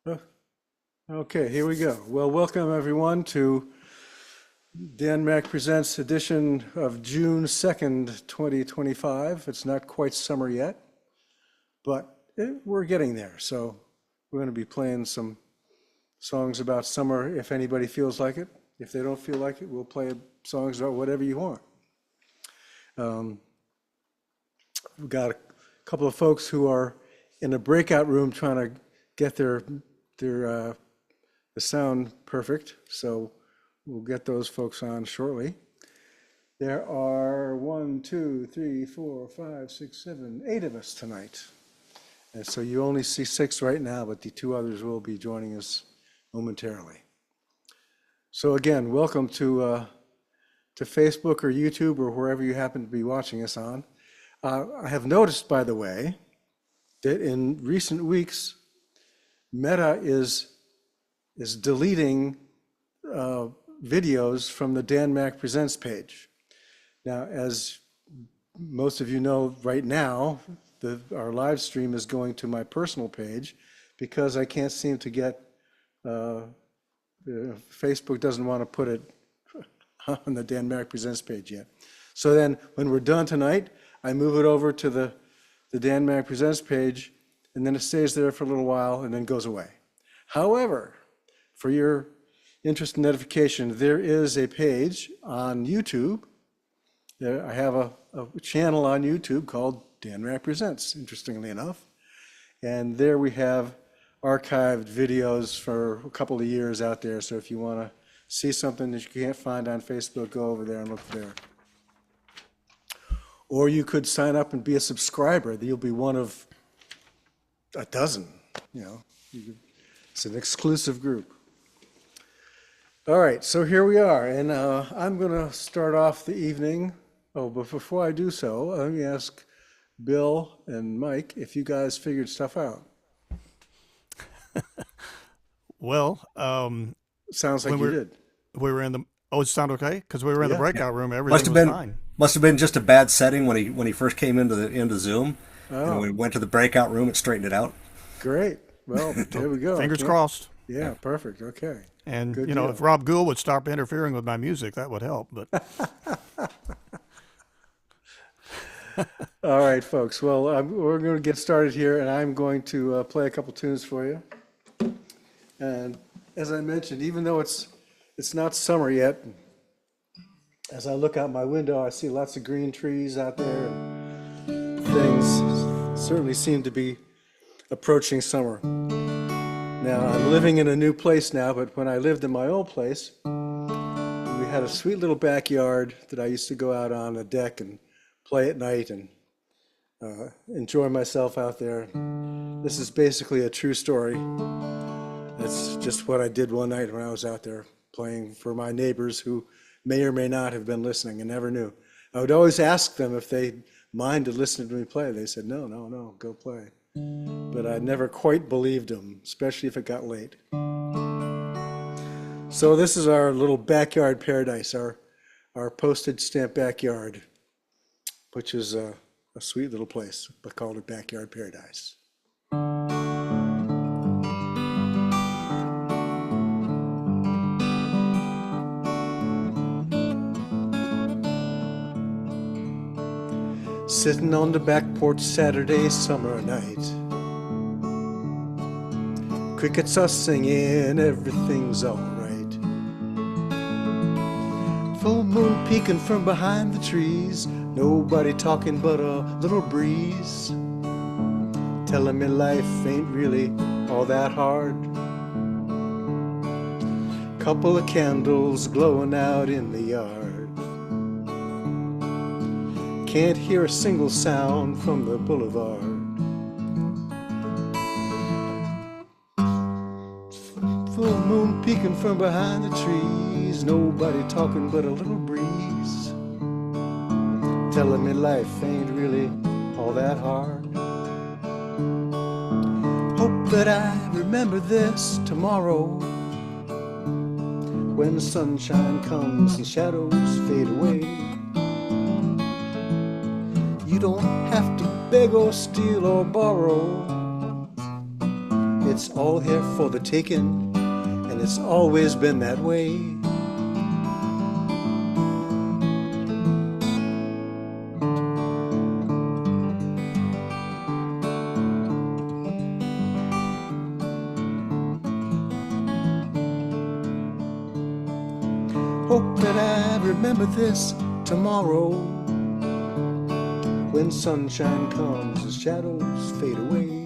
Uh, Okay, here we go. Well, welcome everyone to Dan Mack Presents edition of June 2nd, 2025. It's not quite summer yet, but we're getting there. So we're going to be playing some songs about summer if anybody feels like it. If they don't feel like it, we'll play songs about whatever you want. Um, we've got a couple of folks who are in a breakout room trying to get their the sound perfect, so we'll get those folks on shortly. There are one, two, three, four, five, six, seven, eight of us tonight. And so you only see six right now, but the two others will be joining us momentarily. So again, welcome to Facebook or YouTube or wherever you happen to be watching us on. I have noticed, by the way, that in recent weeks, Meta is deleting videos from the Dan Mack Presents page. Now, as most of you know, right now, our live stream is going to my personal page because I can't seem to get, Facebook doesn't want to put it on the Dan Mack Presents page yet. So then when we're done tonight, I move it over to the Dan Mack Presents page, and then it stays there for a little while and then goes away. However, for your interest and notification, there is a page on YouTube. I have a channel on YouTube called Dan Mack Presents, interestingly enough. And there we have archived videos for a couple of years out there. So if you want to see something that you can't find on Facebook, go over there and look there. Or you could sign up and be a subscriber. You'll be one of a dozen, It's an exclusive group. All right, so here we are, and I'm going to start off the evening. Oh, but before I do so, let me ask Bill and Mike if you guys figured stuff out. Well, Sounds like when you did. we were in the it sound okay because we were in the Yeah, breakout room. Must Everything have was been fine. must have been just a bad setting when he first came into Zoom, and when Oh, we went to the breakout room, it straightened it out. great. Well, there we go. Fingers crossed. Yeah, perfect. Okay, And good if deal. Rob Gould would stop interfering with my music, that would help. But All right, folks. Well, we're going to get started here, and I'm going to play a couple tunes for you. And as I mentioned, even though it's not summer yet, as I look out my window, I see lots of green trees out there, and things certainly seem to be approaching summer. Now, I'm living in a new place now, but when I lived in my old place, we had a sweet little backyard that I used to go out on a deck and play at night and enjoy myself out there. This is basically a true story. That's just what I did one night when I was out there playing for my neighbors who may or may not have been listening and never knew. I would always ask them if they minded listening to me play. They said, no, no, no, go play. But I never quite believed them, especially if it got late. So this is our little backyard paradise, our postage stamp backyard, which is a sweet little place, but called a backyard paradise. Sitting on the back porch Saturday summer night. Crickets are singing, everything's alright. Full moon peeking from behind the trees. Nobody talking but a little breeze. Telling me life ain't really all that hard. Couple of candles glowing out in the yard. Can't hear a single sound from the boulevard. Full moon peeking from behind the trees. Nobody talking but a little breeze. Telling me life ain't really all that hard. Hope that I remember this tomorrow, when the sunshine comes and shadows fade away. You don't have to beg or steal or borrow It's all here for the taking, and it's always been that way. Hope that I remember this tomorrow, when sunshine comes and shadows fade away.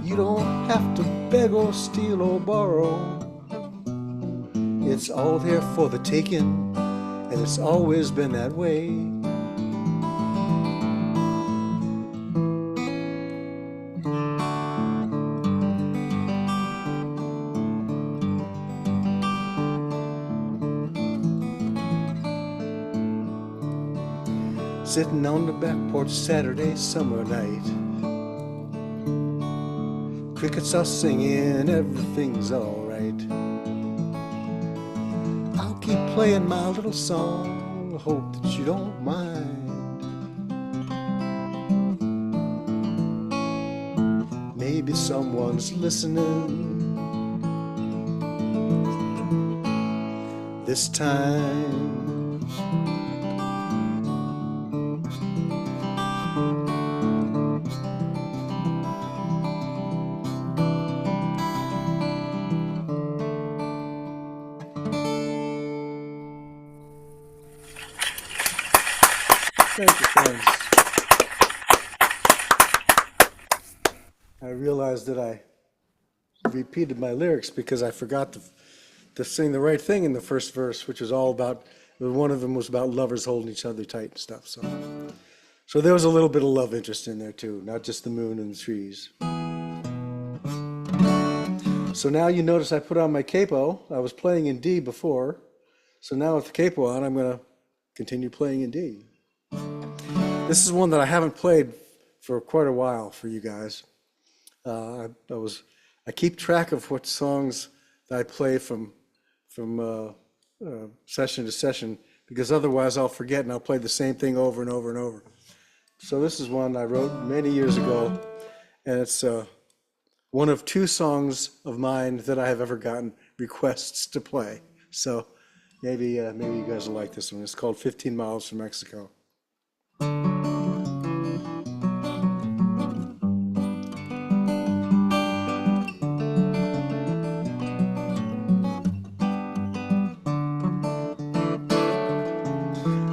You don't have to beg or steal or borrow. It's all there for the taking, and it's always been that way. Sitting on the back porch Saturday summer night, crickets are singing, everything's alright. I'll keep playing my little song, hope that you don't mind. Maybe someone's listening this time. Thank you, friends. I realized that I repeated my lyrics because I forgot to sing the right thing in the first verse, which was all about, one of them was about lovers holding each other tight and stuff. So there was a little bit of love interest in there too, not just the moon and the trees. So now you notice I put on my capo. I was playing in D before, so now with the capo on, I'm going to continue playing in D. This is one that I haven't played for quite a while for you guys. I keep track of what songs that I play from session to session, because otherwise I'll forget and I'll play the same thing over and over and over. So this is one I wrote many years ago, and it's one of two songs of mine that I have ever gotten requests to play. So maybe you guys will like this one. It's called 15 Miles from Mexico.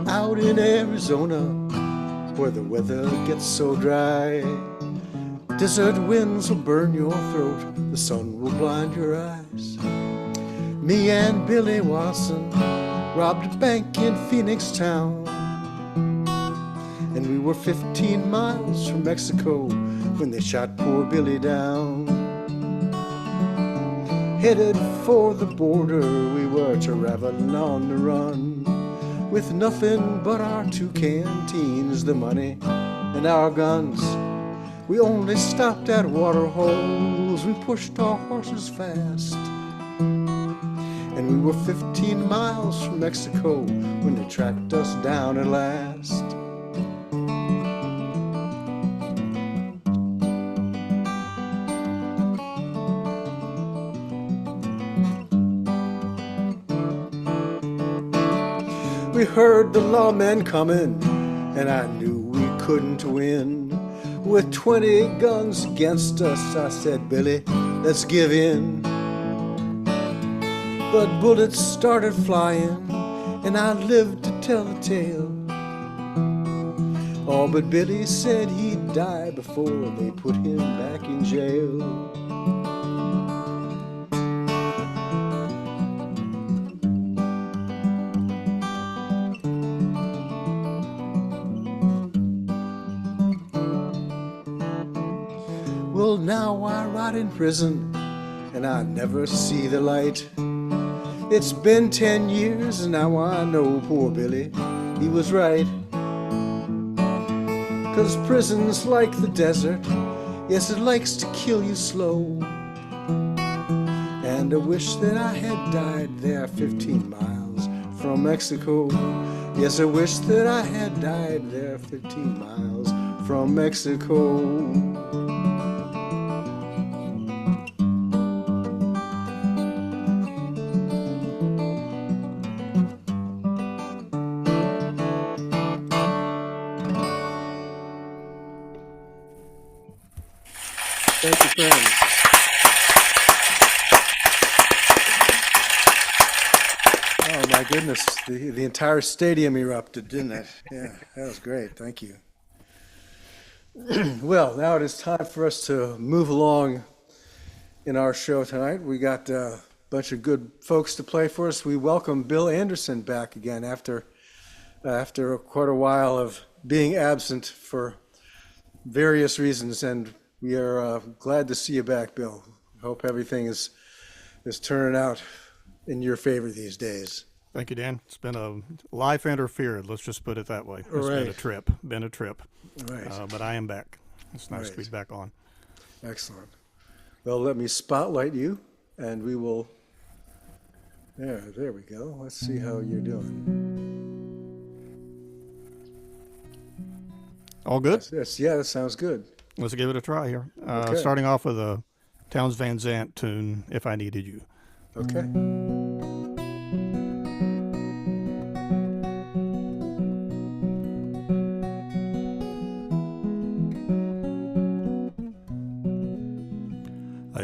Out in Arizona, where the weather gets so dry, desert winds will burn your throat, the sun will blind your eyes. Me and Billy Watson robbed a bank in Phoenix town, and we were 15 miles from Mexico when they shot poor Billy down. Headed for the border, we were traveling on the run, with nothing but our 2 canteens, the money, and our guns. We only stopped at water holes, we pushed our horses fast, and we were 15 miles from Mexico when they tracked us down at last. We heard the lawmen coming, and I knew we couldn't win. With 20 guns against us, I said, Billy, let's give in. But bullets started flying, and I lived to tell the tale. Oh, but Billy said he'd die before they put him back in jail. Well, now I rot in prison, and I never see the light. It's been 10 years, and now I know poor Billy, he was right. 'Cause prison's like the desert, yes, it likes to kill you slow. And I wish that I had died there 15 miles from Mexico. Yes, I wish that I had died there 15 miles from Mexico. Thank you, friends. Oh, my goodness. The entire stadium erupted, didn't it? Yeah, that was great. Thank you. Well, now it is time for us to move along in our show tonight. We got a bunch of good folks to play for us. We welcome Bill Anderson back again after quite a while of being absent for various reasons, and we are glad to see you back, Bill. Hope everything is turning out in your favor these days. Thank you, Dan. It's been a life interfered. Let's just put it that way. It's been a trip. Right. But I am back. It's nice to be back on. Excellent. Well, let me spotlight you, and we will. There we go. Let's see how you're doing. All good? Yes, yeah, that sounds good. Let's give it a try here. Okay. Starting off with a Townes Van Zandt tune, If I Needed You. Okay.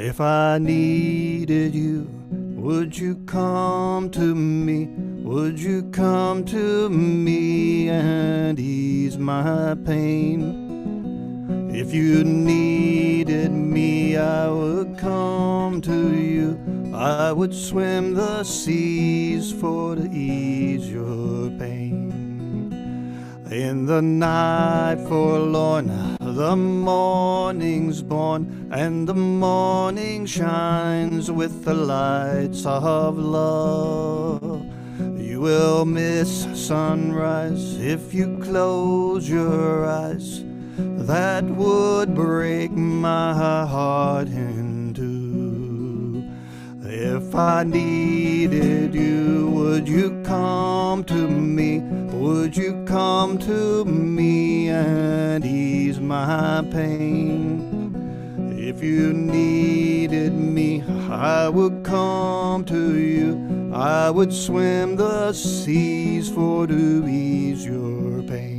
If I needed you, would you come to me? Would you come to me and ease my pain? If you needed me, I would come to you. I would swim the seas for to ease your pain. In the night forlorn, the morning's born, and the morning shines with the lights of love. You will miss sunrise if you close your eyes. That would break my heart in two. If I needed you, would you come to me? Would you come to me and ease my pain? If you needed me, I would come to you. I would swim the seas for to ease your pain.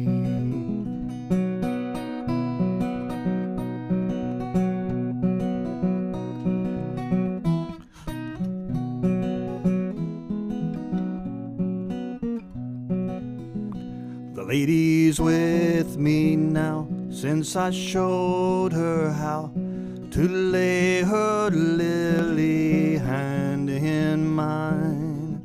The lady's with me now, since I showed her how to lay her lily hand in mine.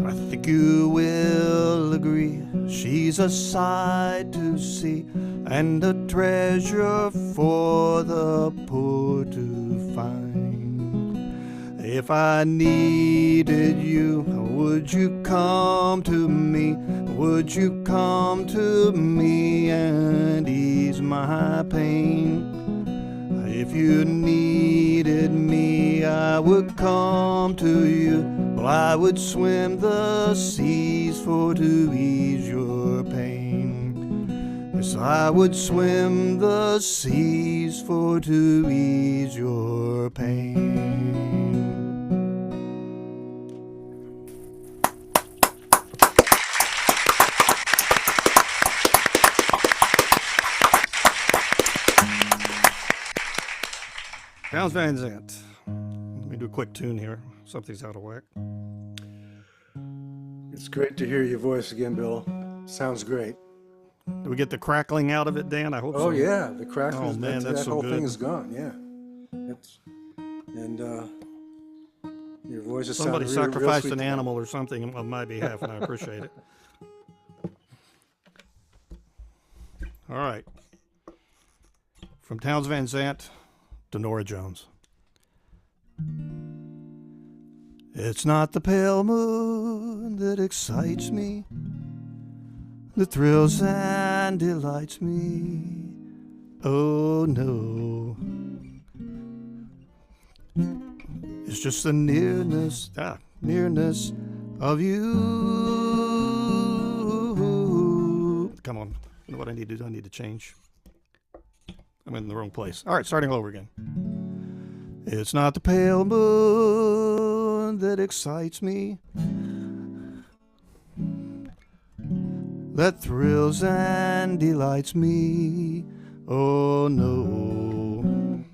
I think you will agree, she's a sight to see, and a treasure for the poor to find. If I needed you, would you come to me? Would you come to me and ease my pain? If you needed me, I would come to you. Well, I would swim the seas for to ease your pain. Yes, I would swim the seas for to ease your pain. Townes Van Zandt. Let me do a quick tune here. Something's out of whack. It's great to hear your voice again, Bill. Sounds great. Do we get the crackling out of it, Dan? I hope so. Oh yeah, the crack. Oh, man, that's that so whole good. thing is gone. Yeah, your voice is Somebody sounding real sacrificed sweet an tonight. animal or something on my behalf, and I appreciate it. All right. From Townes Van Zandt to Norah Jones. It's not the pale moon that excites me, that thrills and delights me. Oh no. It's just the nearness of you. Come on. You know what I need to do? I need to change. I'm in the wrong place. All right, starting over again. It's not the pale moon that excites me, that thrills and delights me. Oh no.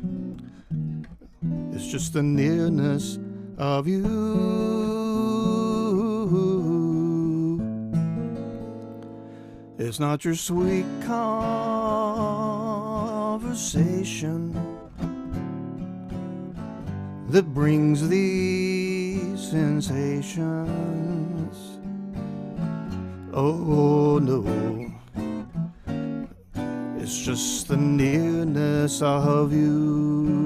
It's just the nearness of you. It's not your sweet conversation that brings these sensations. Oh no, it's just the nearness of you.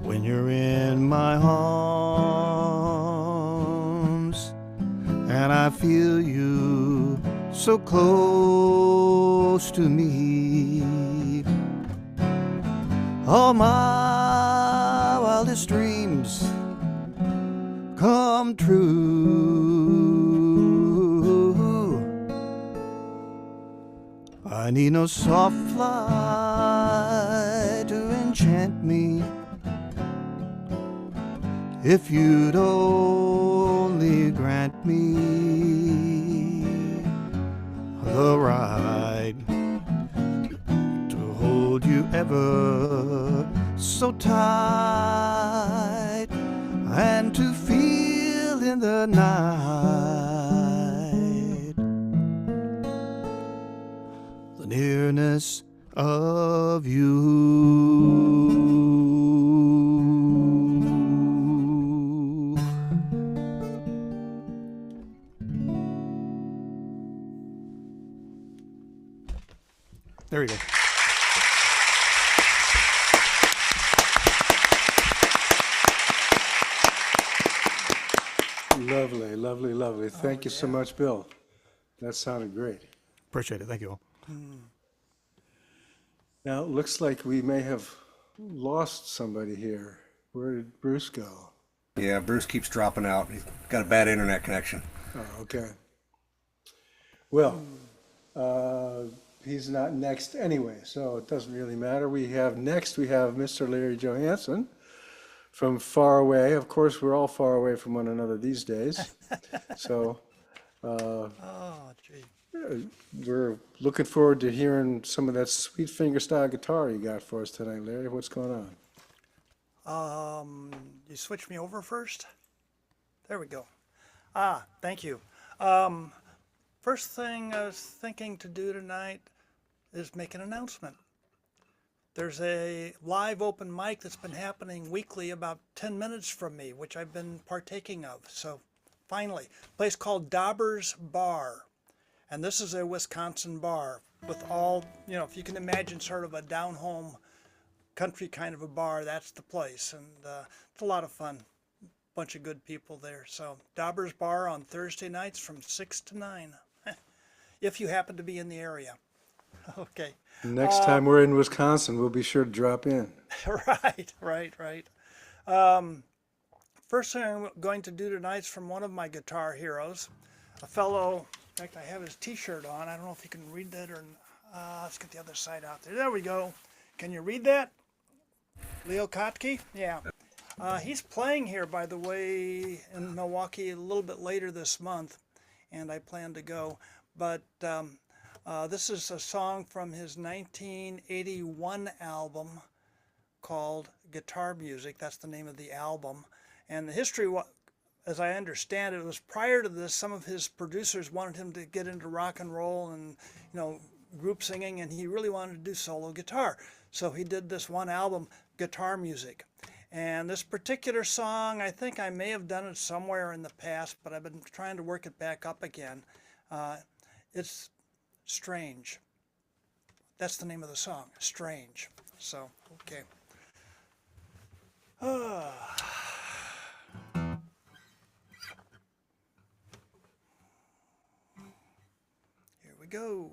When you're in my arms and I feel you so close to me, all my wildest dreams come true. I need no soft fly to enchant me. If you'd only grant me the right to hold you ever so tight, and to feel in the night the nearness of you. There you go. Lovely, lovely, lovely. Thank you so much, Bill. That sounded great. Appreciate it. Thank you all. Now, it looks like we may have lost somebody here. Where did Bruce go? Yeah, Bruce keeps dropping out. He's got a bad internet connection. Oh, okay. Well, he's not next anyway, so it doesn't really matter. We have Mr. Larry Johansen from far away. Of course, we're all far away from one another these days. So we're looking forward to hearing some of that sweet fingerstyle guitar you got for us tonight, Larry. What's going on? You switch me over first? There we go. Thank you. First thing I was thinking to do tonight is make an announcement. There's a live open mic that's been happening weekly about 10 minutes from me, which I've been partaking of. So finally, a place called Dauber's Bar. And this is a Wisconsin bar with all, if you can imagine sort of a down-home country kind of a bar, that's the place. And it's a lot of fun. Bunch of good people there. So Dauber's Bar on Thursday nights from 6 to 9, if you happen to be in the area. Okay. Next time we're in Wisconsin, we'll be sure to drop in. Right. First thing I'm going to do tonight is from one of my guitar heroes, a fellow, in fact, I have his t-shirt on. I don't know if you can read that or, let's get the other side out there. There we go. Can you read that? Leo Kotke? Yeah. He's playing here, by the way, in Milwaukee a little bit later this month, and I plan to go. But this is a song from his 1981 album called Guitar Music. That's the name of the album. And the history, as I understand it, was prior to this, some of his producers wanted him to get into rock and roll and, group singing, and he really wanted to do solo guitar. So he did this one album, Guitar Music. And this particular song, I think I may have done it somewhere in the past, but I've been trying to work it back up again. It's Strange. That's the name of the song, Strange. So, okay. Here we go.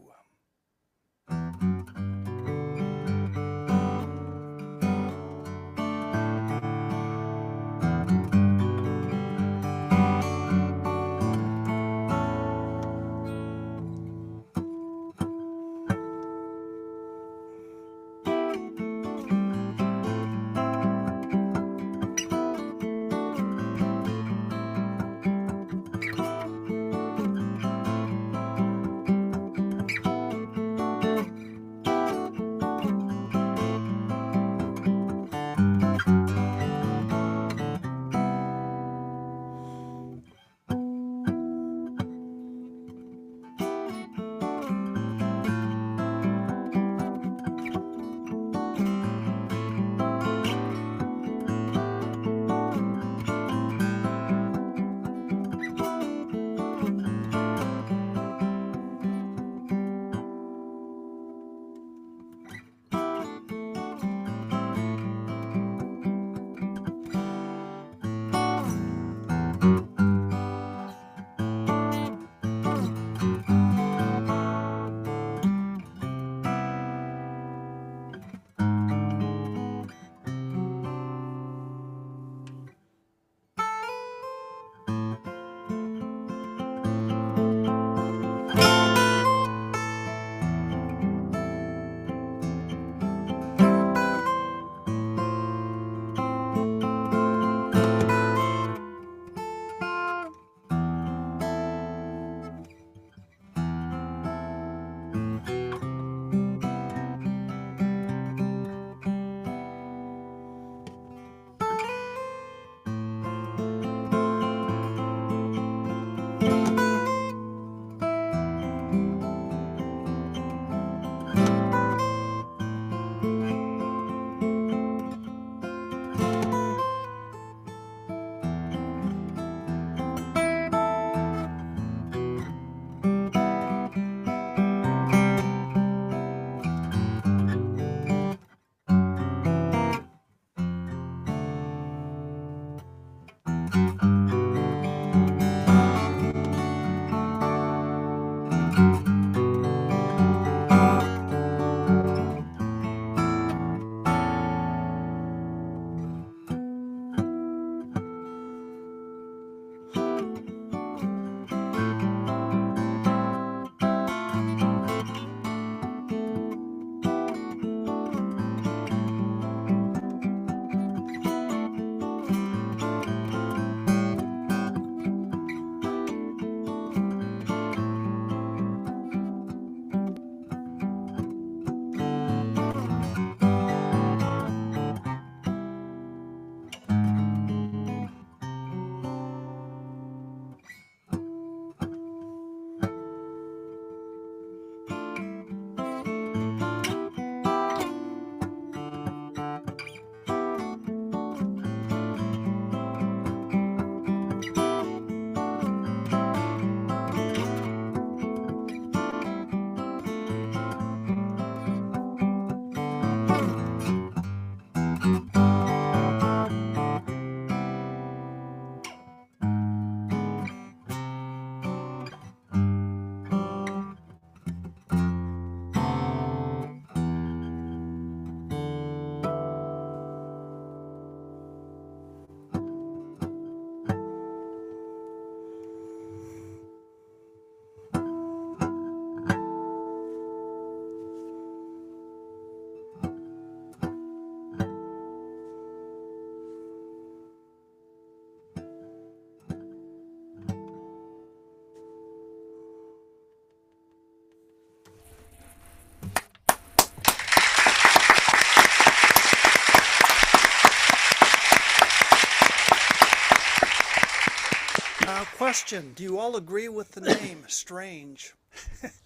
Question, do you all agree with the name Strange?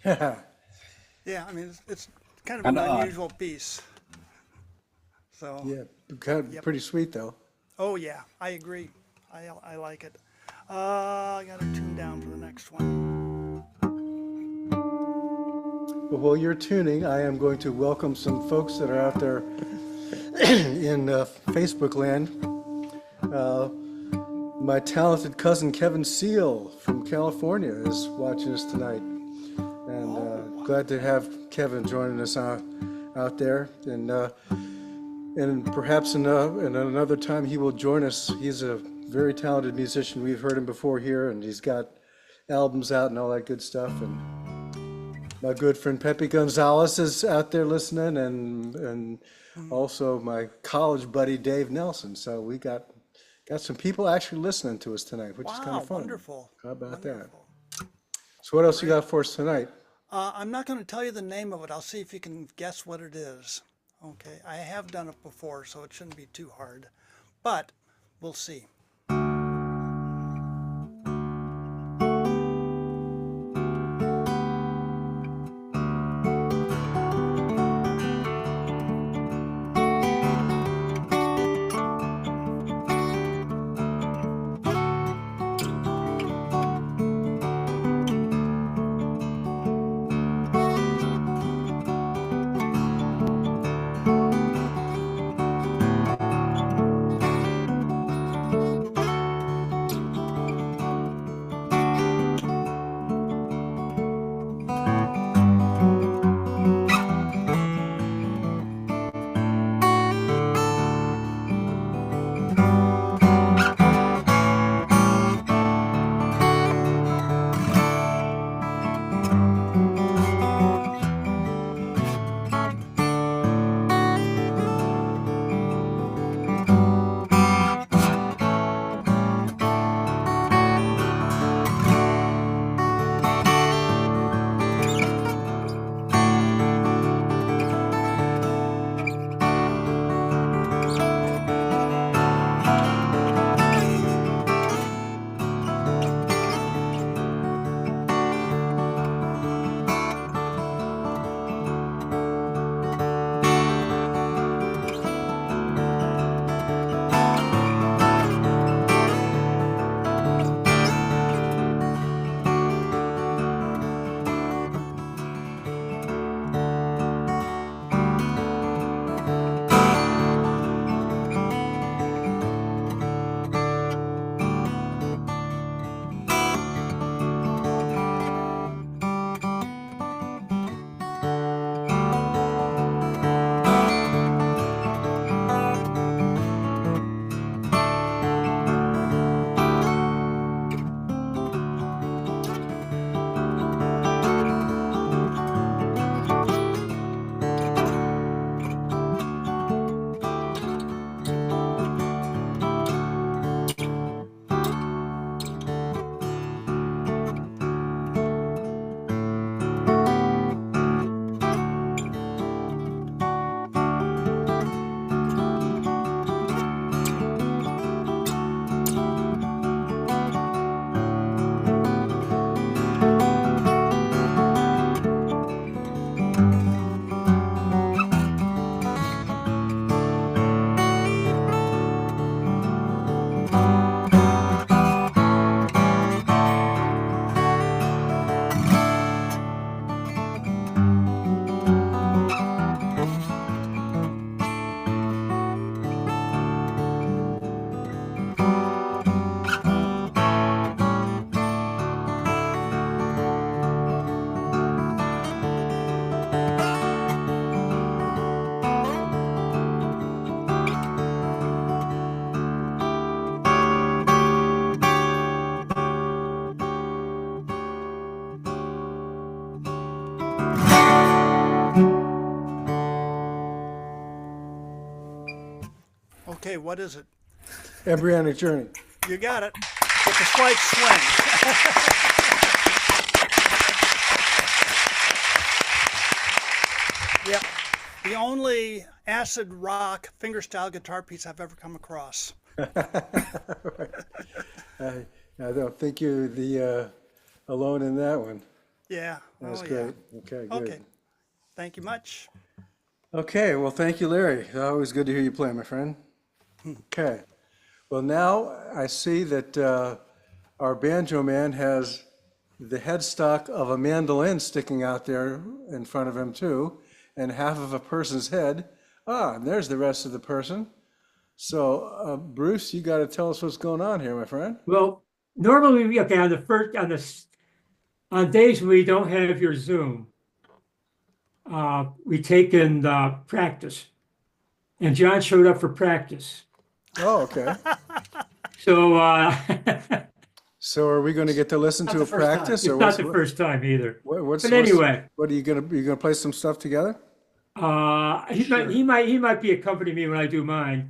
Yeah. Yeah, I mean, it's kind of Kinda an odd. unusual piece. So, Yeah, kind of pretty sweet though. oh yeah, I agree. I like it. I got to tune down for the next one. But while you're tuning, I am going to welcome some folks that are out there in Facebook land. My talented cousin Kevin Seal from California is watching us tonight, and glad to have Kevin joining us out there. And perhaps in another time he will join us. He's a very talented musician. We've heard him before here, and he's got albums out and all that good stuff. And my good friend Pepe Gonzalez is out there listening, and also my college buddy Dave Nelson. So we got some people actually listening to us tonight, which is kind Wow, of fun. wonderful. How about that? Wonderful. So what else you got for us tonight? I'm not going to tell you the name of it. I'll see if you can guess what it is. Okay, I have done it before, so it shouldn't be too hard. But we'll see. Okay, what is it? Embryonic Journey. You got it. With a slight swing. Yep. The only acid rock fingerstyle guitar piece I've ever come across. I don't think you're the alone in that one. Yeah. That's Oh, great. Okay, good. Okay. Thank you much. Okay, well, thank you, Larry. Always good to hear you play, my friend. Okay. Well, now I see that our banjo man has the headstock of a mandolin sticking out there in front of him, too, and half of a person's head. Ah, and there's the rest of the person. So, Bruce, you got to tell us what's going on here, my friend. Well, normally, okay, on days when we don't have your Zoom, we take in practice, and John showed up for practice. Oh, okay. So So, are we going to get to listen to a practice, it's or not the first time either. what's But anyway, what are you gonna play some stuff together? he might be accompanying me when I do mine.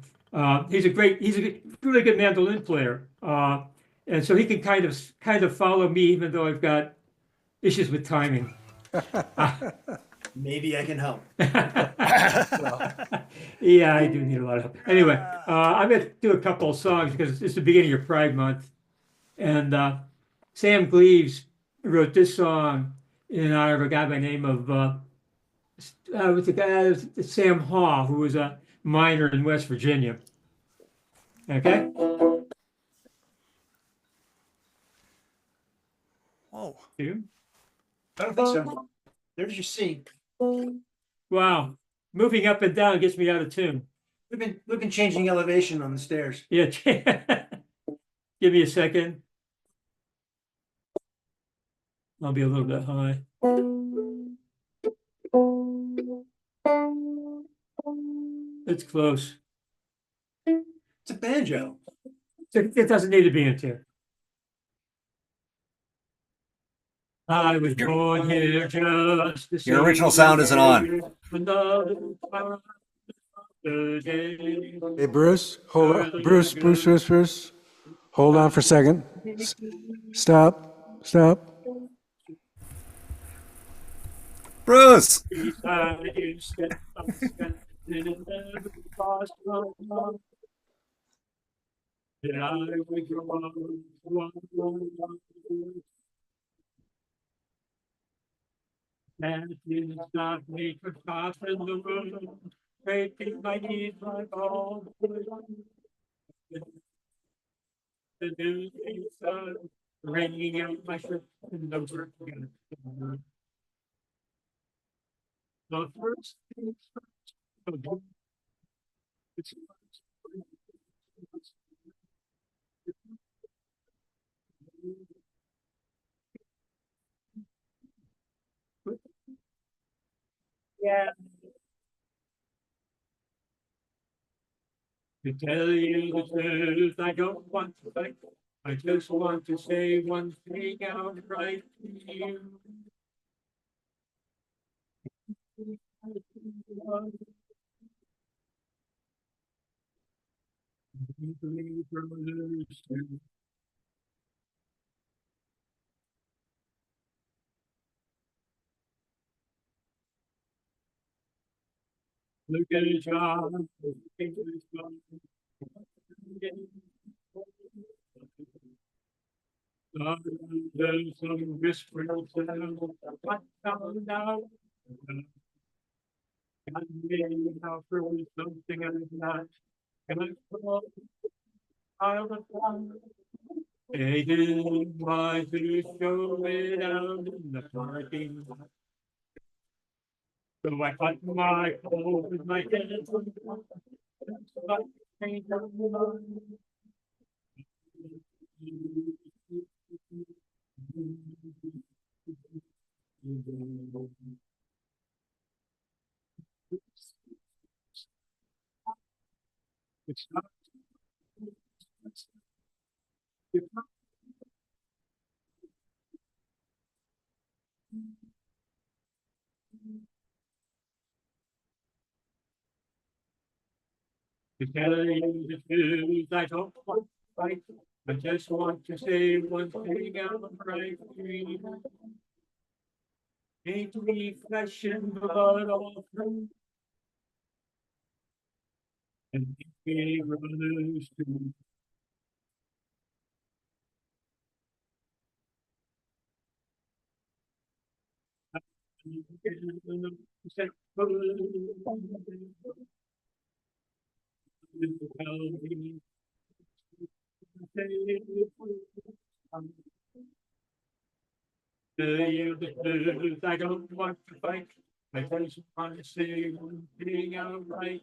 He's a really good mandolin player, and so he can kind of follow me, even though I've got issues with timing. Maybe I can help. Yeah, I do need a lot of help. Anyway, I'm going to do a couple of songs because it's the beginning of Pride Month. And Sam Gleaves wrote this song in honor of a guy by the name of what's the guy, Sam Haw, who was a miner in West Virginia. Okay? Whoa. You? I don't think so. There's your C. Wow. Moving up and down gets me out of tune. We've been changing elevation on the stairs. Yeah. Give me a second. I'll be a little bit high. It's close. It's a banjo. It doesn't need to be in tune. I was born here just to Your original sound isn't on. Hey, Bruce, hold on. Bruce. Hold on for a second. Stop. Bruce! And is not me for fast in the room, breaking my knees like all the new sun, ringing out my shirt in the work again. The first thing first, it's yeah. To tell you the truth, I don't want to fight. I just want to say one thing outright to you. Look at his job. There's some whispering sound. What found out? I may have heard something I'm not. And I thought I'll find. They didn't want to show it out in the parking lot. So I cut my coat with my head. It's not. It's not. To tell you the truth, I don't want to fight. I just want to say one thing outright. Ain't we flesh and blood all through? And we brothers too. I don't want to fight. I just want to say one thing outright.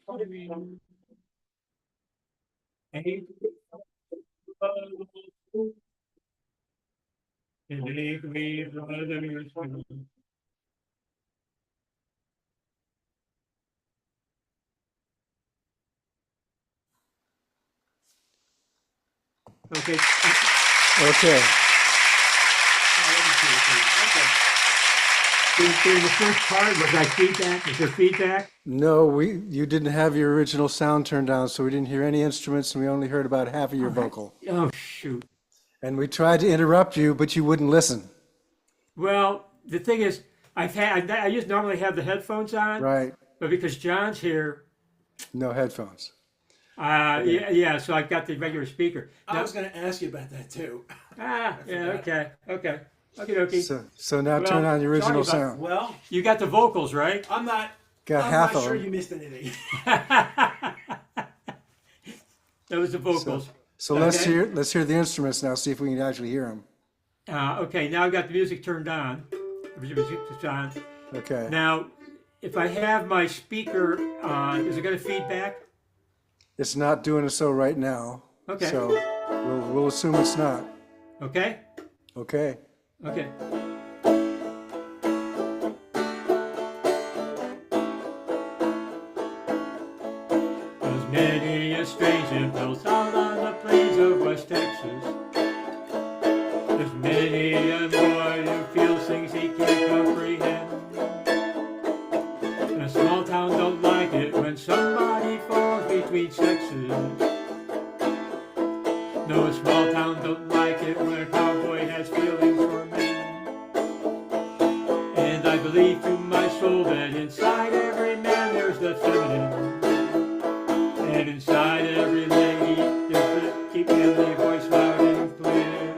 Hey, and make me brothers. Okay. Okay. During the first part, was that feedback? Was there feedback? No, you didn't have your original sound turned down, so we didn't hear any instruments, and we only heard about half of your vocal. Oh, shoot. And we tried to interrupt you, but you wouldn't listen. Well, the thing is, I just normally have the headphones on, Right. but because John's here, No headphones. yeah, so I've got the regular speaker. I was going to ask you about that too. Okay. So now turn on your original sorry sound. Well, You got the vocals, right? I'm not. Got I'm half not of sure them. you missed anything. That was the vocals. So Okay. let's hear the instruments now. See if we can actually hear them. Okay, now I've got the music turned on. Okay. Now, if I have my speaker on, is it going to feedback? It's not doing so right now. Okay. So we'll assume it's not. Okay. Okay. Okay. There's many a stranger built out on the plains of West Texas. There's many a boy who feels things he can't comprehend. And a small town don't like it when somebody falls between sexes. No, a small town don't like it when a cowboy has feelings for men. And I believe to my soul that inside every man there's the feminine. And inside every lady there's the keep manly voice loud and clear.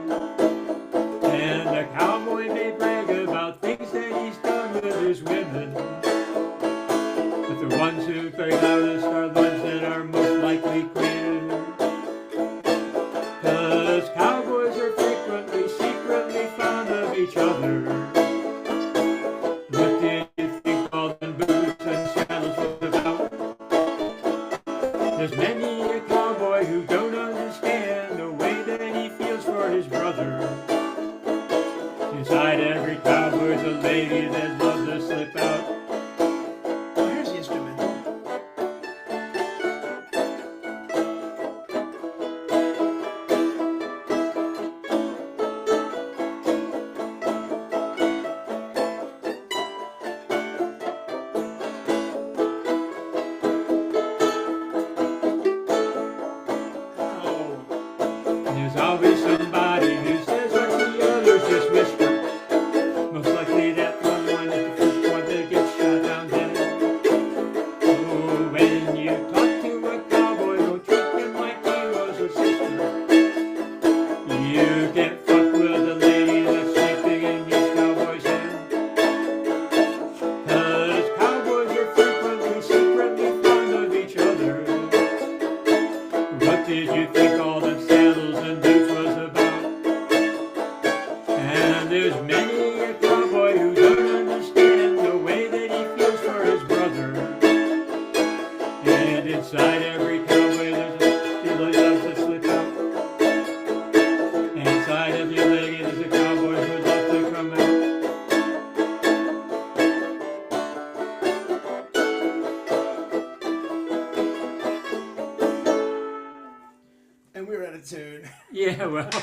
And a cowboy may brag about things that he's done with his women. But the ones who brag loudest are the ones that are most likely queer. 'Cause cowboys are frequently secretly fond of each other. What did you think all them boots and saddles was about? There's many a cowboy who don't understand the way that he feels for his brother. Inside every cowboy's a lady that loves to slip out. Here's the instrumental. Oh, There's always somebody who says what the others just whisper. Most likely that one is the first one that gets shot down dead. Oh, when you talk to a cowboy, don't treat him like he was a sister. You can't fuck with a lady that's sleeping in his cowboy's head. 'Cause cowboys are frequently secretly fond of each other. What did you think all them saddles and boots was about? And there's many a cowboy who don't understand the way that he feels for his brother. And inside every cowboy there's a he loves to slip out. And inside every lady there's a cowboy who loves to come out. and we're out of tune. Yeah, well. It's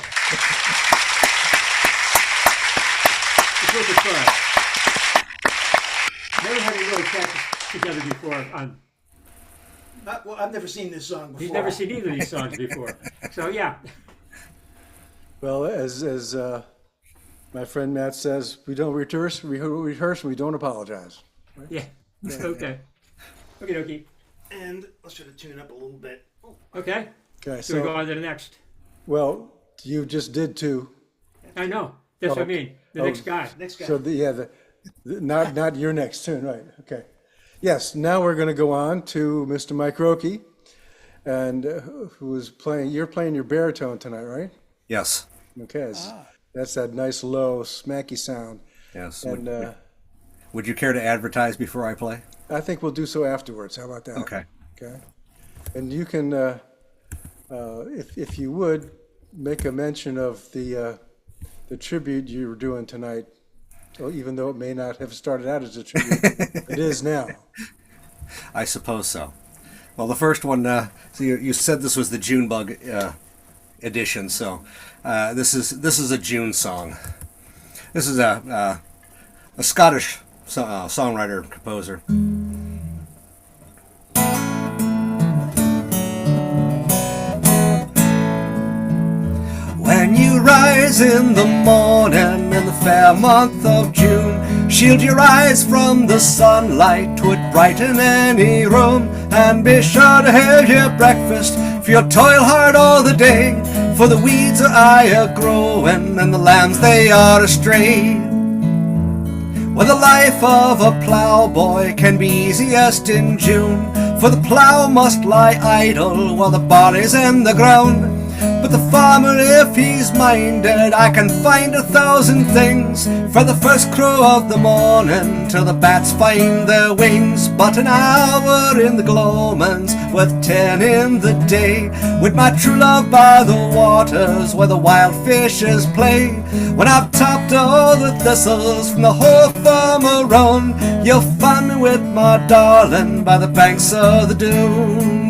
worth a try. Never had any really practice together before on. Well, I've never seen this song before. He's never seen either of these songs before. So yeah. Well, as my friend Matt says, we don't rehearse, and we don't apologize. Yeah. Okay. Okay. And let's try to tune it up a little bit. Okay. Okay, So we go so, on to the next. well, you just did too. I know. That's what I mean. The next guy. Next guy. So Not your next tune, right? Okay. Yes. Now we're going to go on to Mr. Mike Rocke, and who is playing? You're playing your baritone tonight, right? Yes. Okay. That's that nice low smacky sound. Yes. And Would you care to advertise before I play? I think we'll do so afterwards. How about that? Okay. Okay. And you can, if you would, make a mention of the tribute you were doing tonight, even though it may not have started out as a tribute. It is now. I suppose so. Well, the first one, so you said this was the June Bug edition, so this is a June song. This is a Scottish songwriter composer. When you rise in the morning in the fair month of June, shield your eyes from the sunlight, 'twould brighten any room. And be sure to have your breakfast, for you toil hard all the day, for the weeds are aye growing and the lambs they are astray. Well, the life of a ploughboy can be easiest in June, for the plough must lie idle while the body's in the ground. But the farmer, if he's minded, I can find 1,000 things, from the first crow of the morning till the bats find their wings. But an hour in the gloamings, worth 10 in the day, with my true love by the waters where the wild fishes play. When I've topped all the thistles from the whole farm around, you'll find me with my darling by the banks of the Doon.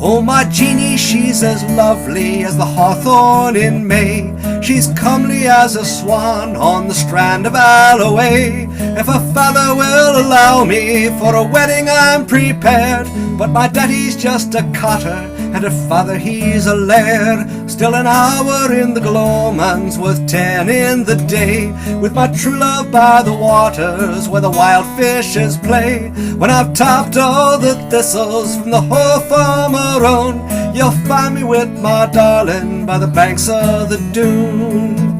Oh, my Jeannie, she's as lovely as the hawthorn in May. She's comely as a swan on the strand of Alloway. If her father will allow me for a wedding, I'm prepared. But my daddy's just a cotter, and her father, he's a laird. Still an hour in the gloamings, worth 10 in the day, with my true love by the waters where the wild fishes play. When I've topped all the thistles from the whole farm around, you'll find me with my darling by the banks of the Doon.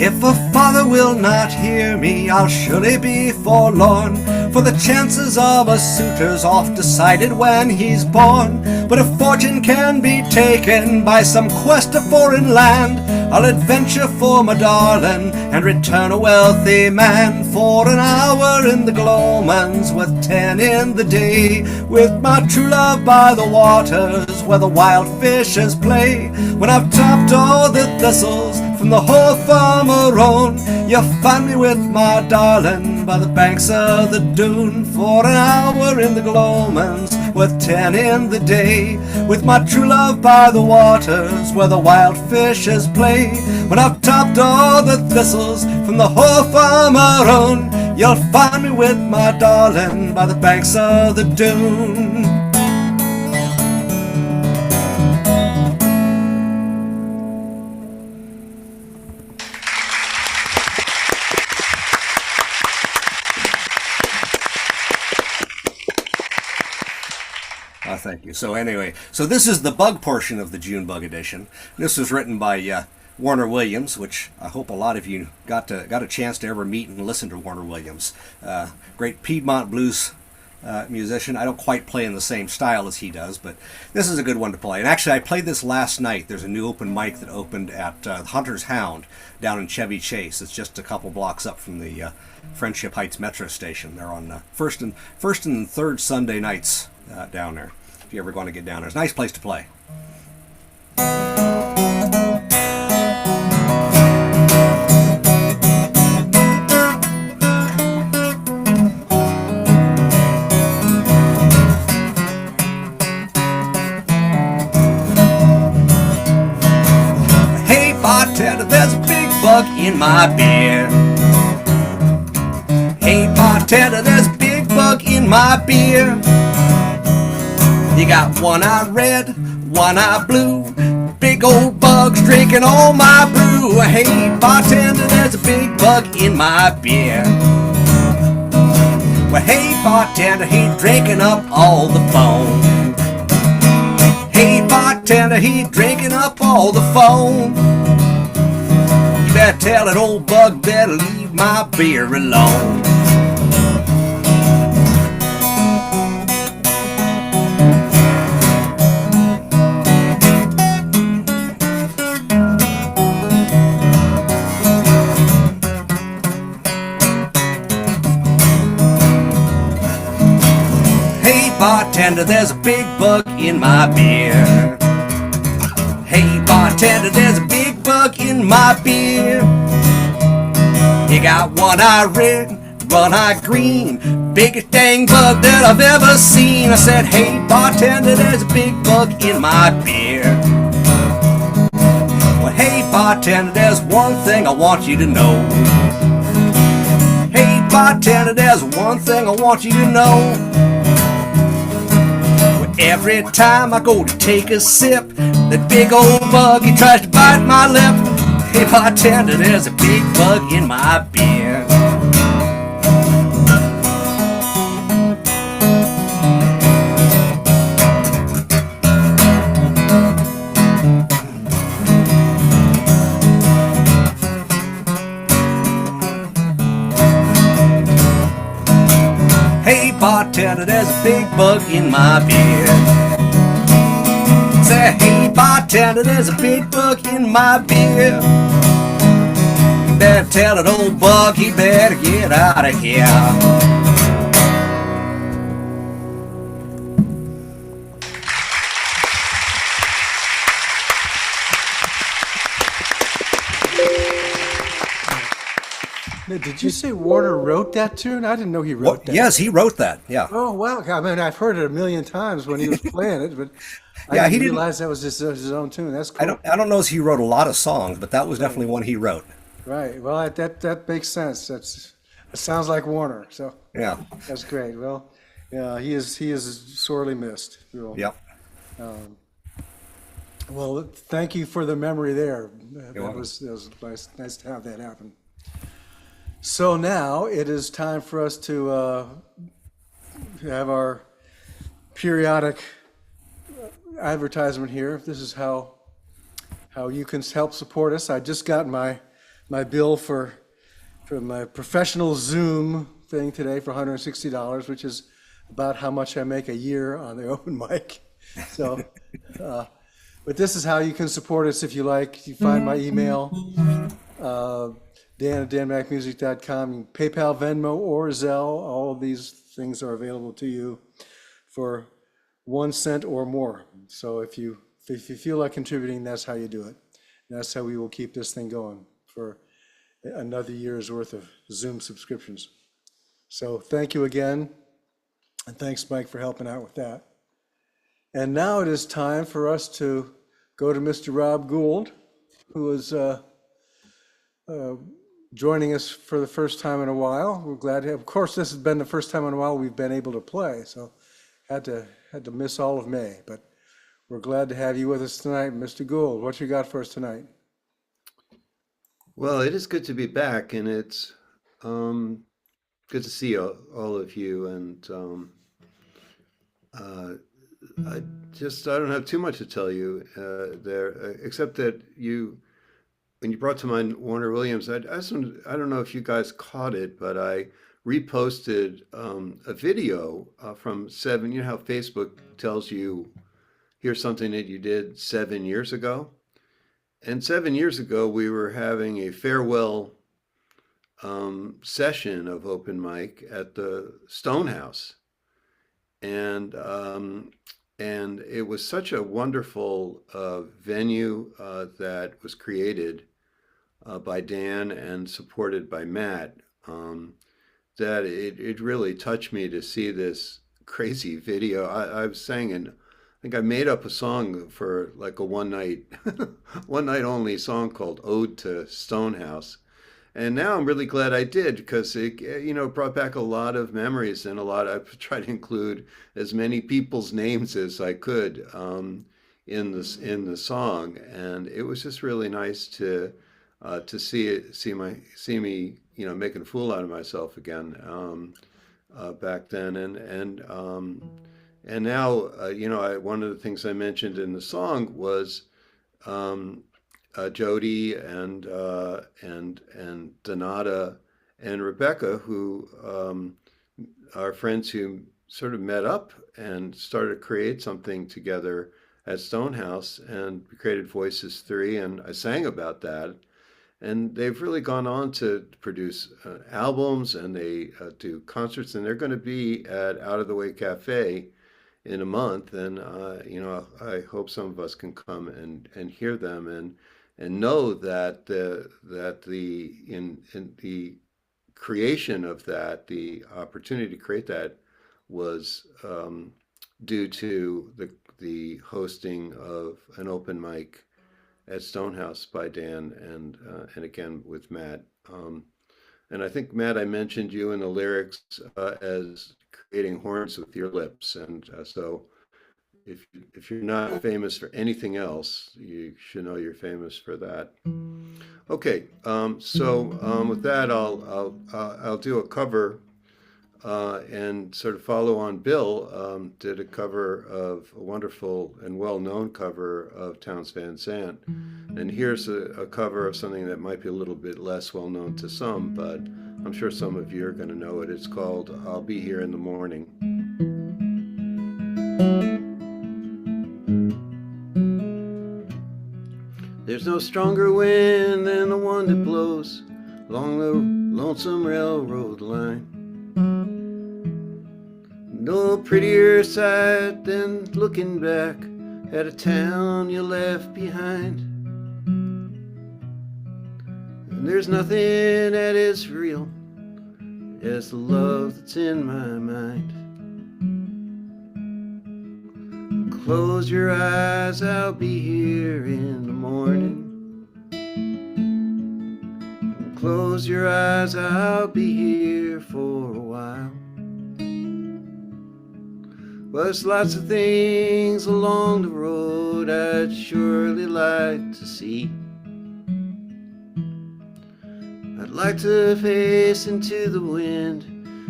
If a father will not hear me, I'll surely be forlorn, for the chances of a suitor's oft decided when he's born. But if fortune can be taken by some quest of foreign land, I'll adventure for my darling and return a wealthy man. For an hour in the gloamings, worth 10 in the day, with my true love by the waters where the wild fishes play. When I've topped all the thistles from the whole farm around, you'll find me with my darling by the banks of the Doon. For an hour in the gloamings, worth 10 in the day, with my true love by the waters where the wild fishes play. When I've topped all the thistles from the whole farm around, you'll find me with my darling by the banks of the Doon. Thank you. So anyway, so this is the bug portion of the June Bug edition. This was written by Warner Williams, which I hope a lot of you got a chance to ever meet and listen to Warner Williams. Great Piedmont blues musician. I don't quite play in the same style as he does, but this is a good one to play. And actually, I played this last night. There's a new open mic that opened at Hunter's Hound down in Chevy Chase. It's just a couple blocks up from the Friendship Heights Metro Station. They're on first and third Sunday nights down there. If you ever want to get down there, it's a nice place to play. Hey bartender, there's a big bug in my beer. Hey bartender, there's a big bug in my beer. You got one eye red, one eye blue, big old bugs drinking all my brew. Hey, bartender, there's a big bug in my beer. Well, hey, bartender, he's drinking up all the foam. Hey, bartender, he's drinking up all the foam. You better tell that old bug better leave my beer alone. Bartender, there's a big bug in my beer. Hey, bartender, there's a big bug in my beer. You got one eye red, one eye green, biggest dang bug that I've ever seen. I said, hey, bartender, there's a big bug in my beer. Well, hey, bartender, there's one thing I want you to know. Hey, bartender, there's one thing I want you to know. Every time I go to take a sip, that big old bug, he tries to bite my lip. Hey, bartender, there's a big bug in my beer. Hey, bartender, there's a big bug in my beer. Say, hey, bartender, there's a big bug in my beer. You better tell that old bug he better get out of here. Did you say Warner wrote that tune? I didn't know he wrote that. Yes, he wrote that, yeah. Oh, wow. I mean, I've heard it a million times when he was playing it, but Yeah, I he didn't didn't- realize that was his own tune. That's cool. I don't know if he wrote a lot of songs, but that was definitely one he wrote. Right. Well, that makes sense. It sounds like Warner. So Yeah, that's great. Well, yeah, he is sorely missed. yep. Well, thank you for the memory there. You're That welcome. was nice to have that happen. So now it is time for us to have our periodic advertisement here. This is how you can help support us. I just got my bill for my professional Zoom thing today for $160, which is about how much I make a year on the open mic. So, but this is how you can support us if you like. You find my email, Dan at danmackmusic.com, PayPal, Venmo, or Zelle. All of these things are available to you for 1 cent or more. So if you feel like contributing, that's how you do it. And that's how we will keep this thing going for another year's worth of Zoom subscriptions. So thank you again, and thanks, Mike, for helping out with that. And now it is time for us to go to Mr. Rob Gould, who is joining us for the first time in a while. We're glad to have, of course, this has been the first time in a while we've been able to play, so had to miss all of May, but we're glad to have you with us tonight. Mr. Gould, what you got for us tonight? Well, it is good to be back, and it's good to see all of you. And I don't have too much to tell you there, except that when you brought to mind Warner Williams, I don't know if you guys caught it, but I reposted a video from seven. You know how Facebook tells you here's something that you did 7 years ago? And 7 years ago, we were having a farewell session of open mic at the Stonehouse. And it was such a wonderful venue that was created by Dan and supported by Matt, that it really touched me to see this crazy video. I was saying, and I think I made up a song for like a one night only song called Ode to Stonehouse. And now I'm really glad I did because it, brought back a lot of memories and a lot. I've tried to include as many people's names as I could in the song, and it was just really nice to see me, making a fool out of myself again back then, and now, one of the things I mentioned in the song was Jody and Donata and Rebecca, who are friends who sort of met up and started to create something together at Stonehouse, and we created Voices 3, and I sang about that. And they've really gone on to produce albums, and they do concerts, and they're going to be at Out of the Way Cafe in a month, and I hope some of us can come and hear them and know that in the creation of that, the opportunity to create that was due to the hosting of an open mic at Stonehouse by Dan and again with Matt. And I think, Matt, I mentioned you in the lyrics as creating horns with your lips, and so if you're not famous for anything else, you should know you're famous for that. Okay, so with that, I'll do a cover and sort of follow on. Bill did a cover of a wonderful and well-known cover of Townes Van Sant, and here's a cover of something that might be a little bit less well-known to some, but I'm sure some of you are going to know it. It's called "I'll Be Here in the Morning." There's no stronger wind than the one that blows along the lonesome railroad line. No prettier sight than looking back at a town you left behind. And there's nothing that is real as the love that's in my mind. Close your eyes, I'll be here in the morning. Close your eyes, I'll be here for a while. Well, there's lots of things along the road I'd surely like to see. I'd like to face into the wind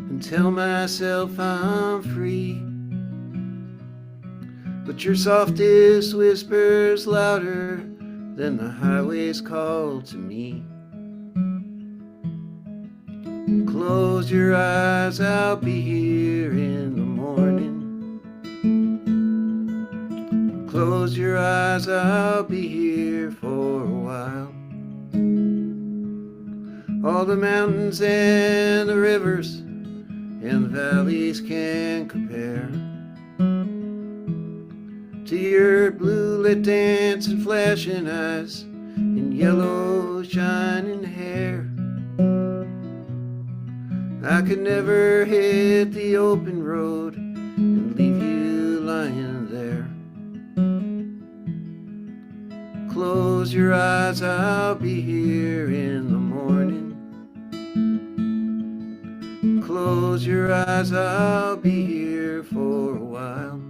and tell myself I'm free. But your softest whisper's louder than the highway's call to me. Close your eyes, I'll be here in the morning. Close your eyes, I'll be here for a while. All the mountains and the rivers and the valleys can't compare to your blue-lit dance and flashing eyes and yellow shining hair. I could never hit the open road and leave you lying there. Close your eyes, I'll be here in the morning. Close your eyes, I'll be here for a while.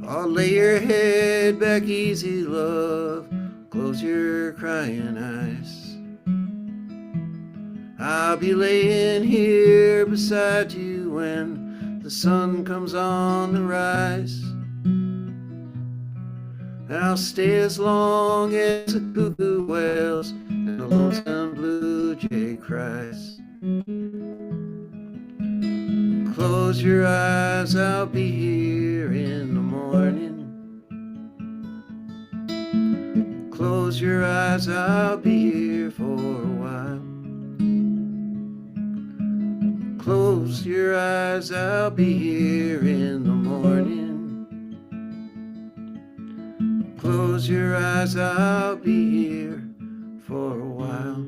I'll lay your head back easy, love. Close your crying eyes. I'll be laying here beside you when the sun comes on the rise. And I'll stay as long as the cuckoo wails and the lonesome blue jay cries. Close your eyes, I'll be here in the morning. Close your eyes, I'll be here for a while. Close your eyes, I'll be here in the morning. Close your eyes, I'll be here for a while.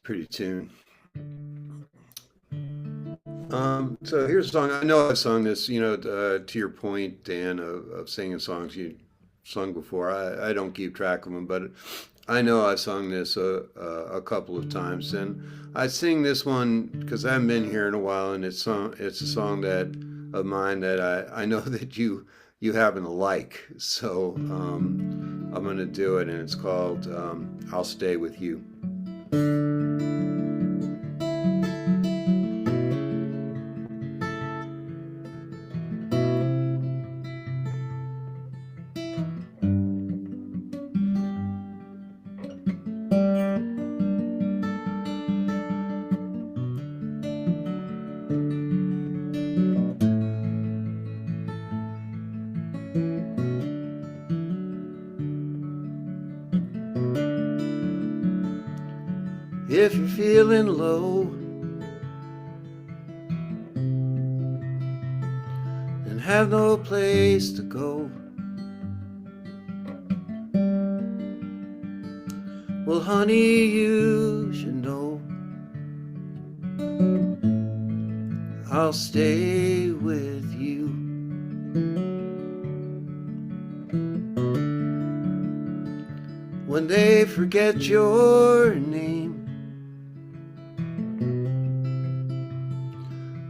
pretty tune. So here's a song. I know I've sung this, to your point, Dan, of singing songs you sung before. I don't keep track of them, but I know I've sung this a couple of times, and I sing this one because I haven't been here in a while, and it's a song that of mine that I know that you happen to like. So I'm going to do it, and it's called "I'll Stay with You." If you're feeling low and have no place to go, well, honey, you should know I'll stay with you. When they forget your name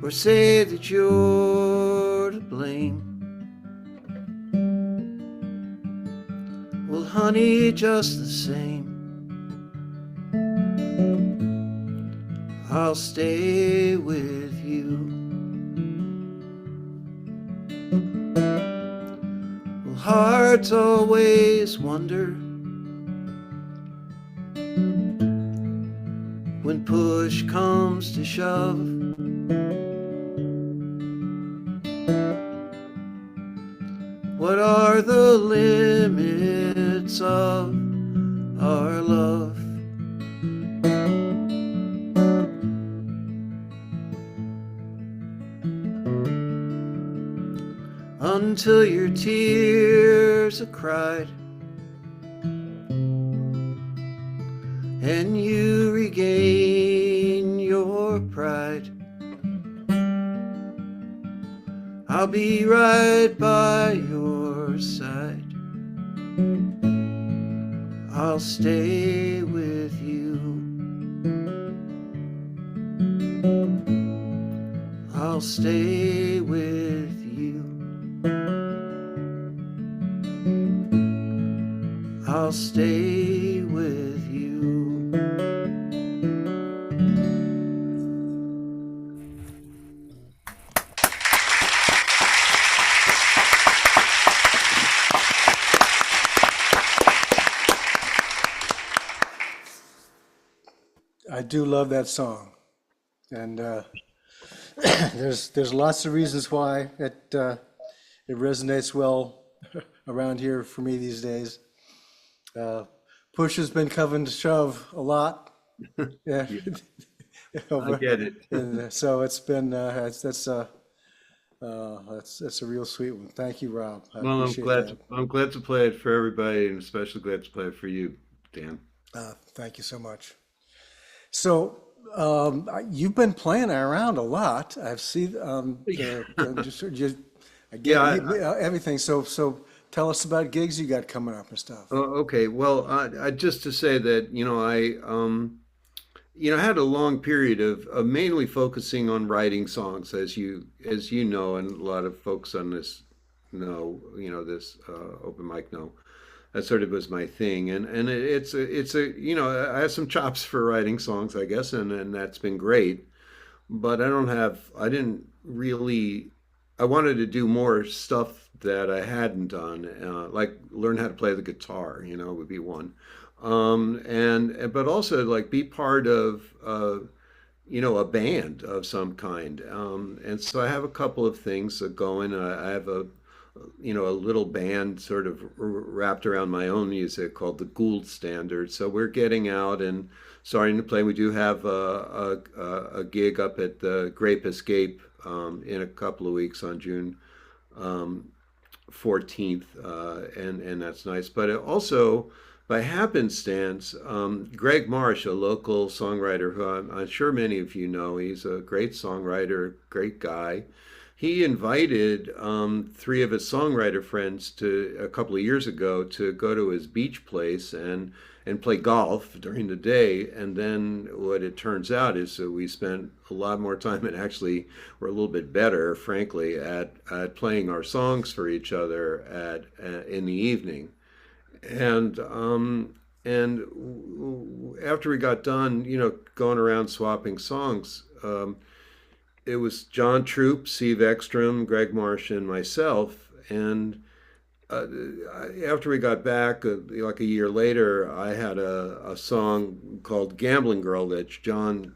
or say that you're to blame, well, honey, just the same, I'll stay with you. Well, hearts always wonder when push comes to shove. What are the limits of our love? Until your tears are cried and you regain your pride, I'll be right by your side. I'll stay with you. I'll stay with you. I'll stay with you. I do love that song, and there's lots of reasons why it resonates well around here for me these days. Push has been coming to shove a lot. Yeah, I get it. and so it's been that's a real sweet one. Thank you, Rob. I Well, appreciate that. I'm glad to play it for everybody, and especially glad to play it for you, Dan. Thank you so much. So you've been playing around a lot. I've seen everything. So tell us about gigs you got coming up and stuff. Oh, okay. Well, I just to say that I had a long period of mainly focusing on writing songs, as you know, and a lot of folks on this know, this open mic know. That sort of was my thing, and it's I have some chops for writing songs, I guess, and that's been great. But I didn't really. I wanted to do more stuff that I hadn't done, like learn how to play the guitar, would be one, but also like be part of a band of some kind, and so I have a couple of things going. I have a little band sort of wrapped around my own music called the Gould Standard. So we're getting out and starting to play. We do have a gig up at the Grape Escape in a couple of weeks on June 14th, and that's nice. But also by happenstance, Greg Marsh, a local songwriter who I'm sure many of you know, he's a great songwriter, great guy. He invited three of his songwriter friends to a couple of years ago to go to his beach place and play golf during the day. And then what it turns out is that we spent a lot more time and actually were a little bit better, frankly, at playing our songs for each other in the evening. And after we got done, going around swapping songs, it was John Troop, Steve Ekstrom, Greg Marsh, and myself. And after we got back, like a year later, I had a song called "Gambling Girl" that John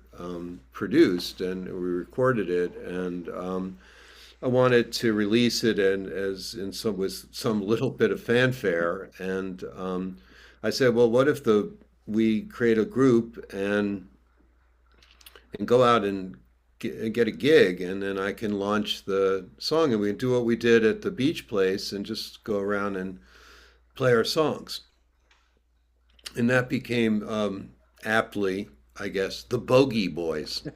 produced, and we recorded it. And I wanted to release it and with some little bit of fanfare. And I said, well, what if we create a group and go out and get a gig, and then I can launch the song, and we can do what we did at the beach place and just go around and play our songs. And that became aptly, I guess, the Bogey Boys.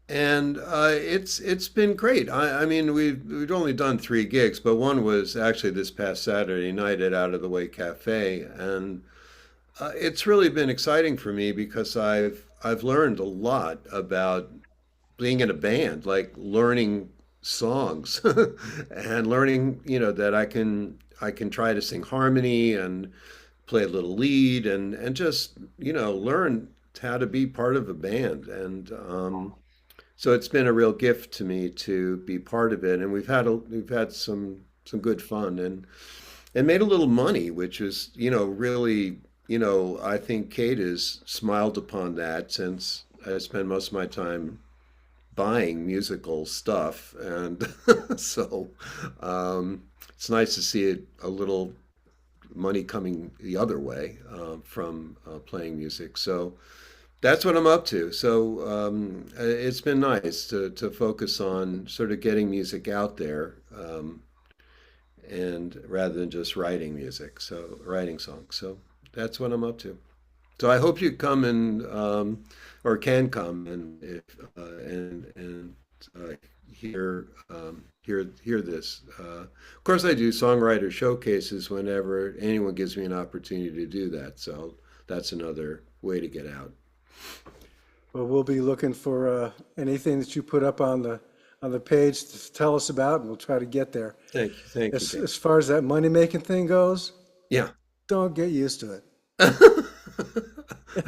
And it's been great. I mean, we've only done 3 gigs, but one was actually this past Saturday night at Out of the Way Cafe, and it's really been exciting for me because I've learned a lot about being in a band, like learning songs and learning, that I can try to sing harmony and play a little lead and just, learn how to be part of a band. And so it's been a real gift to me to be part of it, and we've had some good fun and made a little money, which is really I think Kate has smiled upon that since I spend most of my time buying musical stuff, and so it's nice to see a little money coming the other way from playing music. So that's what I'm up to. So it's been nice to focus on sort of getting music out there, and rather than just writing music, so writing songs. So that's what I'm up to. So I hope you come and or can come and hear this. Of course, I do songwriter showcases whenever anyone gives me an opportunity to do that. So that's another way to get out. Well, we'll be looking for anything that you put up on the page to tell us about, and we'll try to get there. Thank you. As far as that money-making thing goes, Yeah. don't get used to it.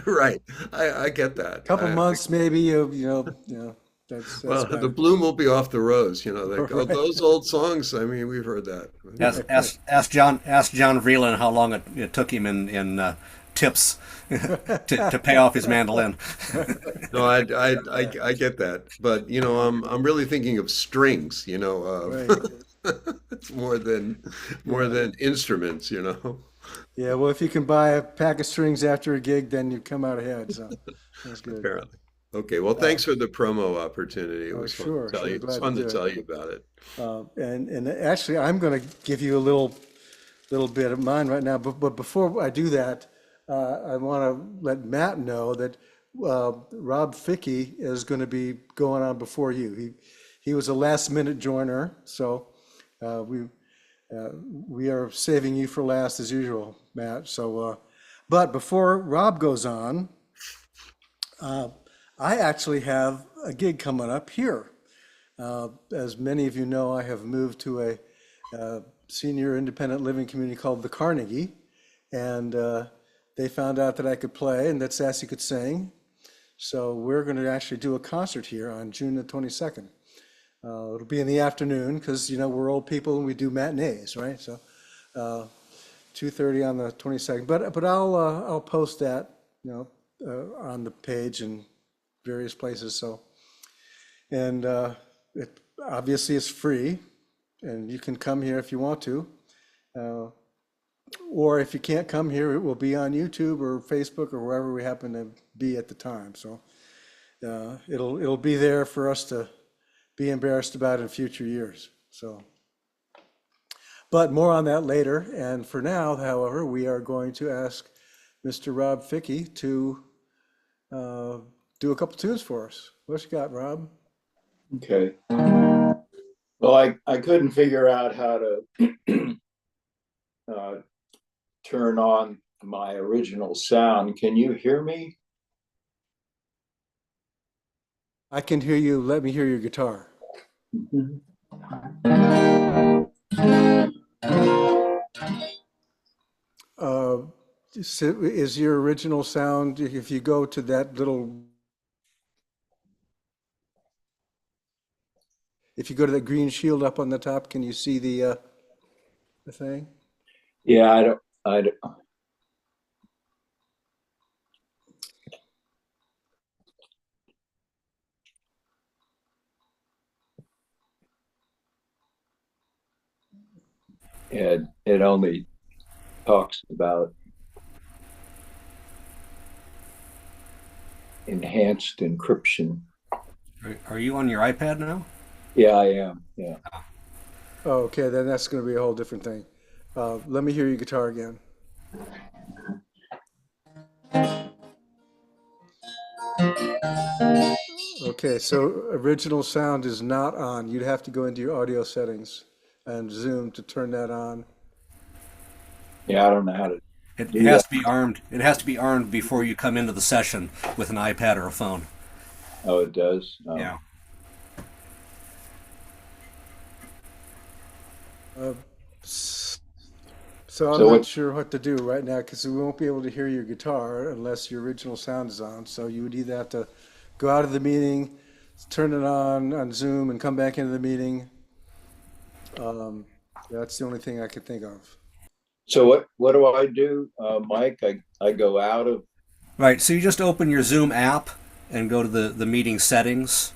Right. I get that. Couple months, maybe, that's Well, fine. the bloom will be off the rose, like, oh, Right. those old songs. I mean, we've heard that. Ask John Vreeland how long it took him in tips to pay off his mandolin. No, I get that, but I'm really thinking of strings. Right. It's more than instruments. Yeah, well, if you can buy a pack of strings after a gig, then you come out ahead, so that's good. Apparently. Okay, well, thanks for the promo opportunity. It was sure, fun to tell you. glad It's fun to to do tell it. you about it. And actually, I'm going to give you a little bit of mine right now, but before I do that, I want to let Matt know that Rob Ficke is going to be going on before you. He was a last-minute joiner, so we are saving you for last as usual, Matt. So, but before Rob goes on, I actually have a gig coming up here. As many of you know, I have moved to a senior independent living community called the Carnegie, and they found out that I could play and that Sassy could sing. So we're going to actually do a concert here on June the 22nd. It'll be in the afternoon because, we're old people and we do matinees, right? So 2:30 on the 22nd. But I'll post that, on the page and various places. So, and it obviously is free, and you can come here if you want to. Or if you can't come here, it will be on YouTube or Facebook or wherever we happen to be at the time. So it'll be there for us to be embarrassed about in future years. So, But more on that later. And for now, however, we are going to ask Mr. Rob Ficke to do a couple tunes for us. What you got, Rob? Okay. Well, I couldn't figure out how to turn on my original sound. Can you hear me? I can hear you. Let me hear your guitar. Is your original sound, if you go to that little, if you go to the green shield up on the top, can you see the thing? Yeah, I don't. It only talks about enhanced encryption. Are you on your iPad now? Yeah, I am. Yeah. Oh, okay, then that's going to be a whole different thing. Let me hear your guitar again. Okay, so original sound is not on. You'd have to go into your audio settings and Zoom to turn that on. Yeah, I don't know how to. It Do has that. to be armed. It has to be armed before you come into the session with an iPad or a phone. Oh, it does. Oh. Yeah. So I'm So not what? sure what to do right now because we won't be able to hear your guitar unless your original sound is on. So you would either have to go out of the meeting, turn it on Zoom, and come back into the meeting. That's the only thing I could think of. So what do I do, Mike? I go out of. Right. So you just open your Zoom app and go to the meeting settings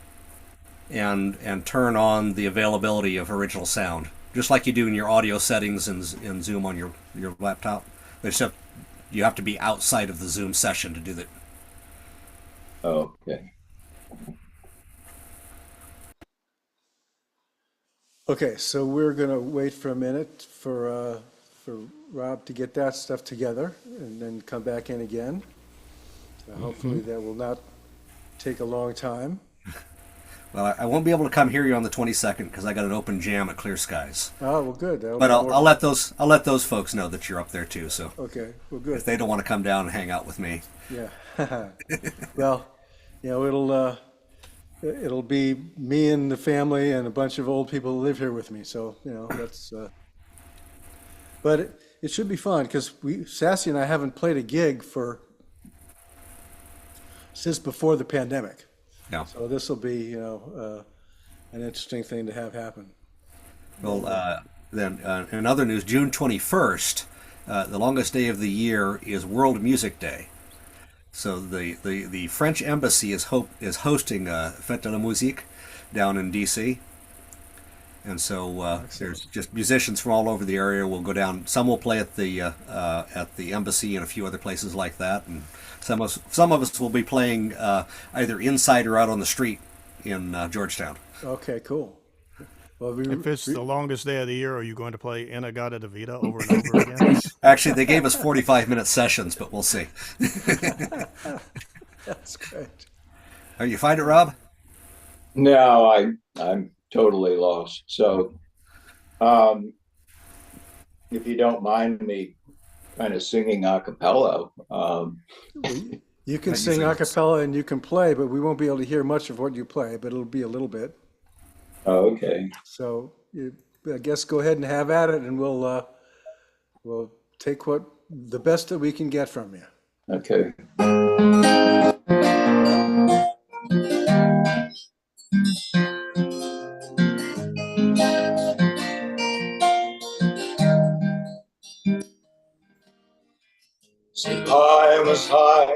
and turn on the availability of original sound, just like you do in your audio settings in Zoom on your laptop. Except you have to be outside of the Zoom session to do that. Oh, okay. Okay, so we're gonna wait for a minute for Rob to get that stuff together and then come back in again. Hopefully that will not take a long time. Well, I won't be able to come hear you on the 22nd because I got an open jam at Clear Skies. Oh, well, good. That'll But be I'll more- let those folks know that you're up there too. So Okay, well, if good. they don't want to come down and hang out with me, Yeah. Well, it'll be me and the family and a bunch of old people who live here with me. So, that's, but it should be fun because Sassy and I haven't played a gig since before the pandemic. yeah. So this will be, an interesting thing to have happen. Well, then in other news, June 21st, the longest day of the year is World Music Day. So the French embassy is hosting Fête de la Musique down in D.C. And so there's just musicians from all over the area will go down. Some will play at the embassy and a few other places like that, and some of us will be playing either inside or out on the street in Georgetown. Okay, cool. Well, If it's the longest day of the year, are you going to play Inagata de Vida over and over again? Actually, they gave us 45-minute sessions, but we'll see. that's great. Are you find it, Rob? No, I'm totally lost. So, if you don't mind me kind of singing a cappella, You can Not sing usually a cappella and you can play, but we won't be able to hear much of what you play, but it'll be a little bit. oh, okay. So I guess go ahead and have at it and we'll take the best that we can get from you. Okay. See, I was high,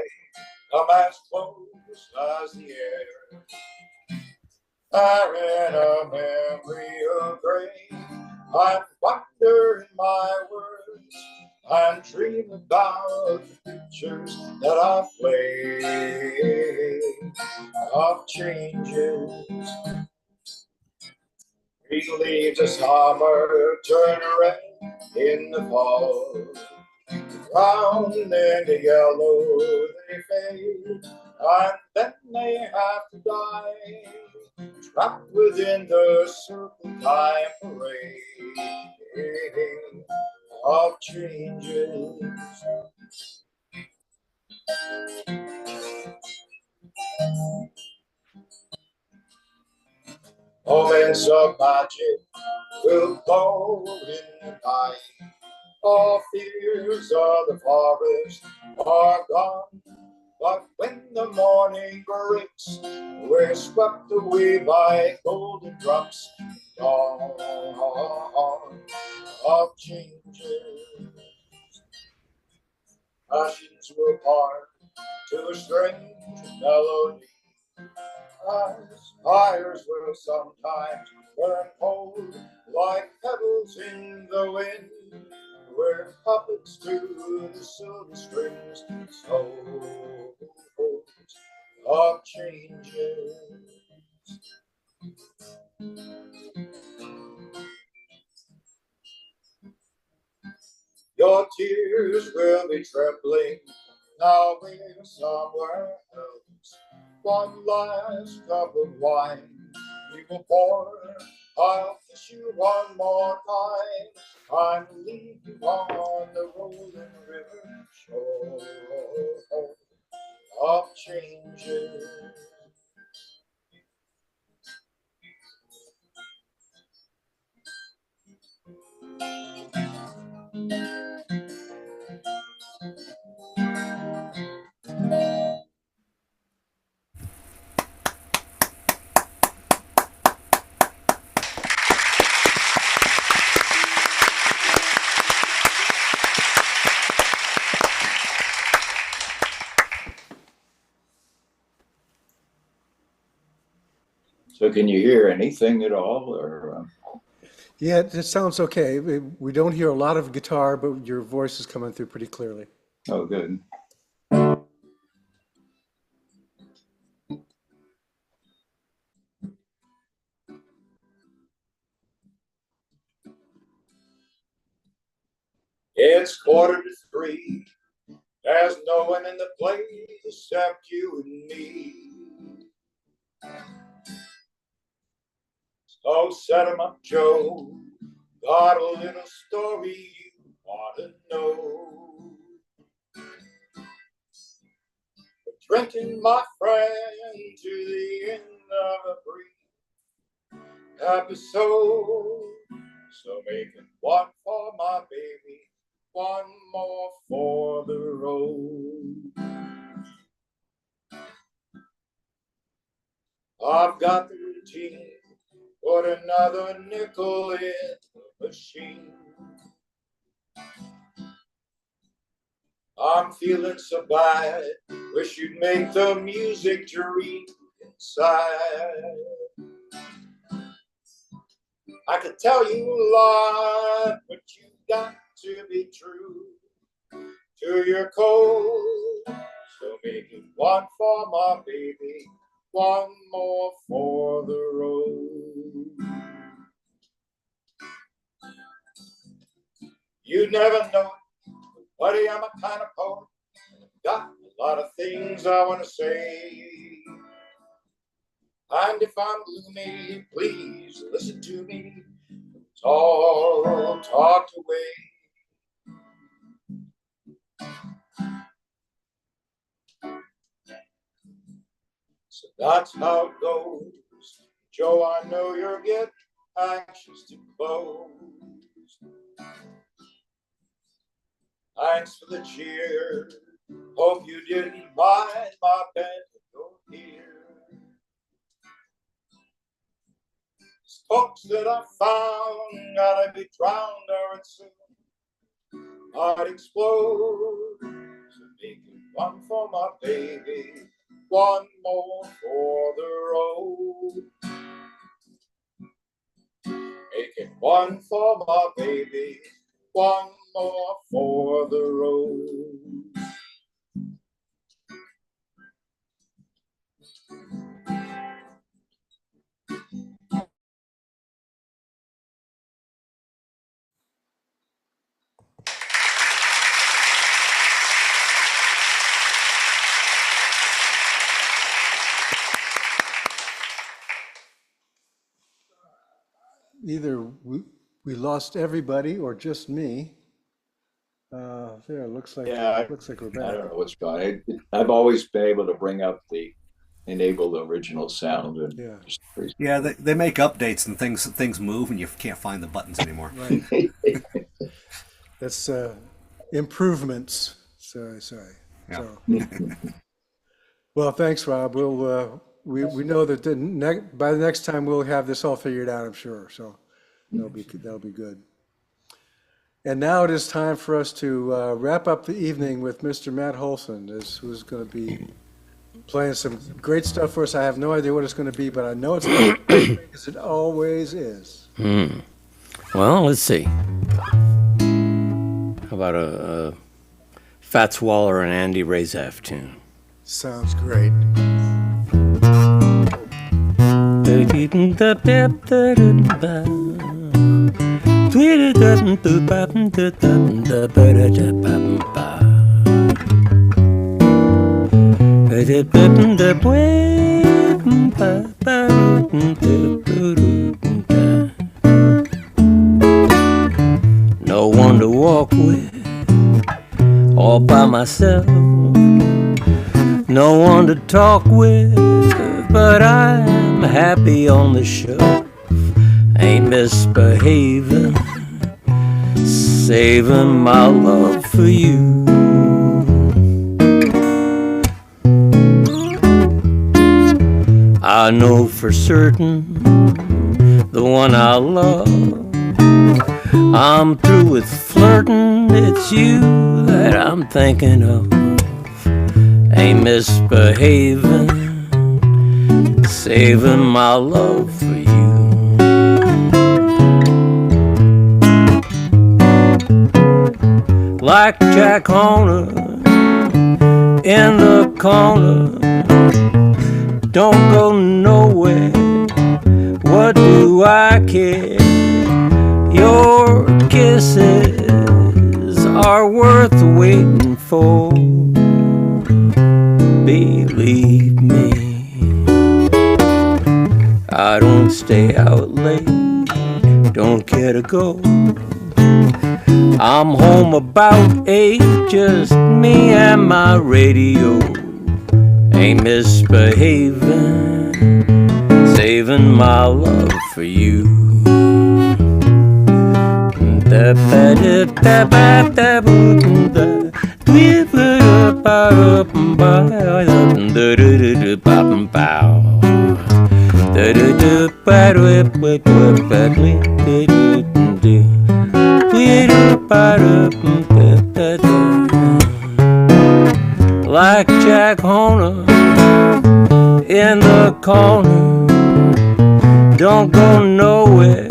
come as close as the air. I in a memory of grain. I wonder in my words and dream about the pictures that I play of changes. We leave the summer, turn around. in the fall. Brown and the yellow they fade, and then they have to die, trapped within the circle-time parade of changes. Moments of magic will blow in the night. All fears of the forest are gone. But when the morning breaks, we're swept away by golden drops, dawn of changes. Passions will part to a strange melody. As fires will sometimes burn cold like pebbles in the wind. We're puppets to the silver strings, souls of changes. Your tears will be trembling, now we're somewhere else. One last cup of wine we will pour. I'll kiss you one more time and leave you on the rolling river shore of changes. So can you hear anything at all, or? Yeah, it sounds okay. We don't hear a lot of guitar, but your voice is coming through pretty clearly. Oh, good. It's 2:45. There's no one in the place except you and me. So set 'em up, Joe. Got a little story you want to know. Drinking, my friend, to the end of a brief episode. So making one for my baby, one more for the road. I've got the routine, put another nickel in the machine. I'm feeling so bad, wish you'd make the music dream inside. I could tell you a lot, but you got to be true to your code. So make it one for my baby, one more for the road. You never know it, buddy, I'm a kind of poet. Got a lot of things I want to say. And if I'm gloomy, please listen to me. Talked away. So that's how it goes. Joe, I know you're getting anxious to close. Thanks for the cheer. Hope you didn't mind my bend in your ear. These folks that I found gotta be drowned or it soon might explode. So make it one for my baby, one more for the road. Make it one for my baby, one more for the road. either we lost everybody or just me. There, looks like Yeah, we're I back. don't know what's going on. I've always been able to bring up enable the original sound and Yeah. just freeze. Yeah, they make updates and things move and you can't find the buttons anymore. Right. That's improvements. Sorry. Yeah. So, well, thanks, Rob. We'll we know that by the next time we'll have this all figured out, I'm sure. So that'll be good. And now it is time for us to wrap up the evening with Mr. Matt Holsen, who's going to be playing some great stuff for us. I have no idea what it's going to be, but I know it's going to be great because it always is. Well, let's see. How about a Fats Waller and Andy Razaf tune? Sounds great. No one to walk with, all by myself. No one to talk with, but I'm happy on the shelf. Ain't misbehaving, saving my love for you. I know for certain the one I love. I'm through with flirting, it's you that I'm thinking of. Ain't misbehaving, saving my love for you. Like Jack Horner in the corner, don't go nowhere, what do I care? Your kisses are worth waiting for, believe me. I don't stay out late, don't care to go. I'm home about 8, just me and my radio. Ain't misbehaving, saving my love for you. Like Jack Horner in the corner, don't go nowhere,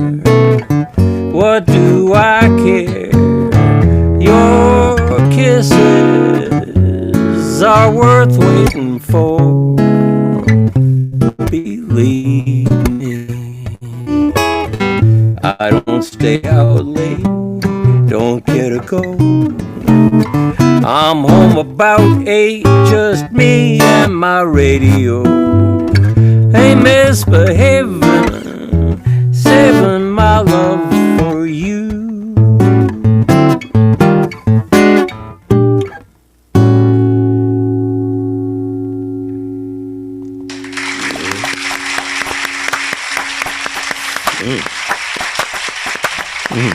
what do I care? Your kisses are worth waiting for, believe me. I don't stay out late, don't care to go. I'm home about 8, just me and my radio. Ain't misbehaving, saving my love for you.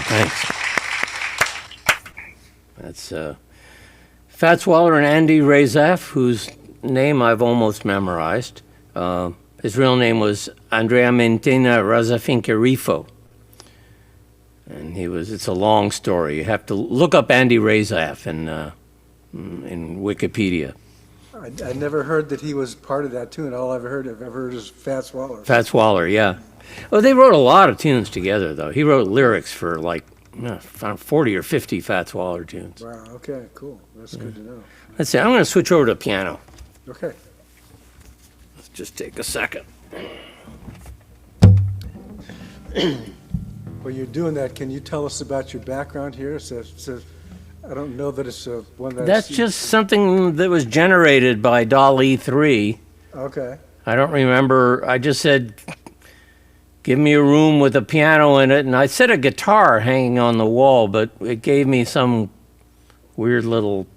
Thanks. That's Fats Waller and Andy Razaf, whose name I've almost memorized. His real name was Andrea Mentina Razafinkerifo. And it's a long story. You have to look up Andy Razaf in Wikipedia. I never heard that he was part of that tune. All I've ever heard is Fats Waller. Fats Waller, yeah. Well, they wrote a lot of tunes together, though. He wrote lyrics for like 40 or 50 Fats Waller tunes. Wow, okay, cool. That's good to know. Let's see, I'm going to switch over to piano. Okay. Let's just take a second. While you're doing that, can you tell us about your background here? I don't know that it's one That's just something that was generated by DALL-E 3. Okay. I don't remember. I just said, give me a room with a piano in it, and I set a guitar hanging on the wall, but it gave me some weird little,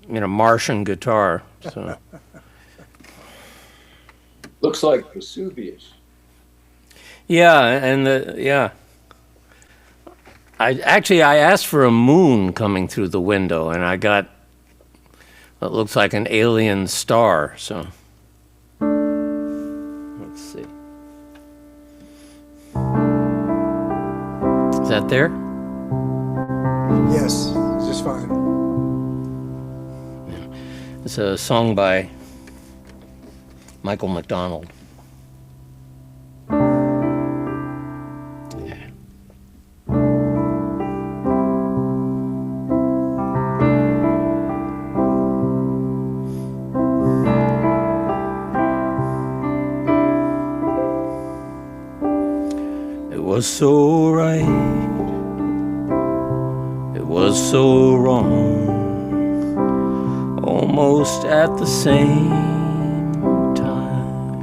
Martian guitar. So. Looks like Vesuvius. Yeah, and I asked for a moon coming through the window, and I got what looks like an alien star. So let's see. Is that there? Yes, just fine. It's a song by Michael McDonald. It was so right, it was so wrong, almost at the same time.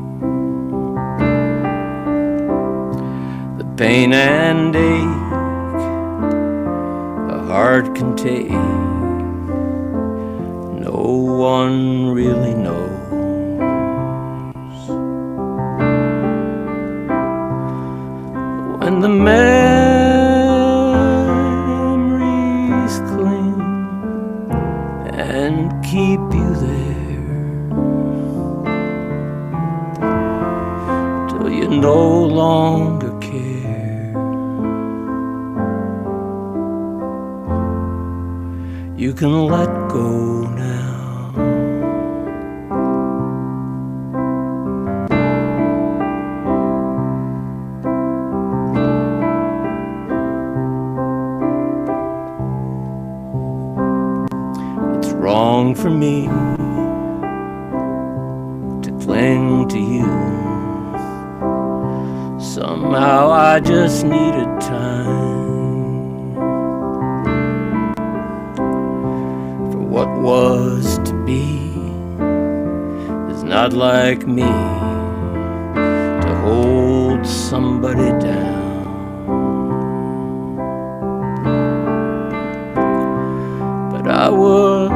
The pain and ache a heart can take, no one really knows. When the memories cling and keep you there till you no longer care, you can let go now. Wrong for me to cling to you. Somehow I just needed time for what was to be is not like me to hold somebody down. But I was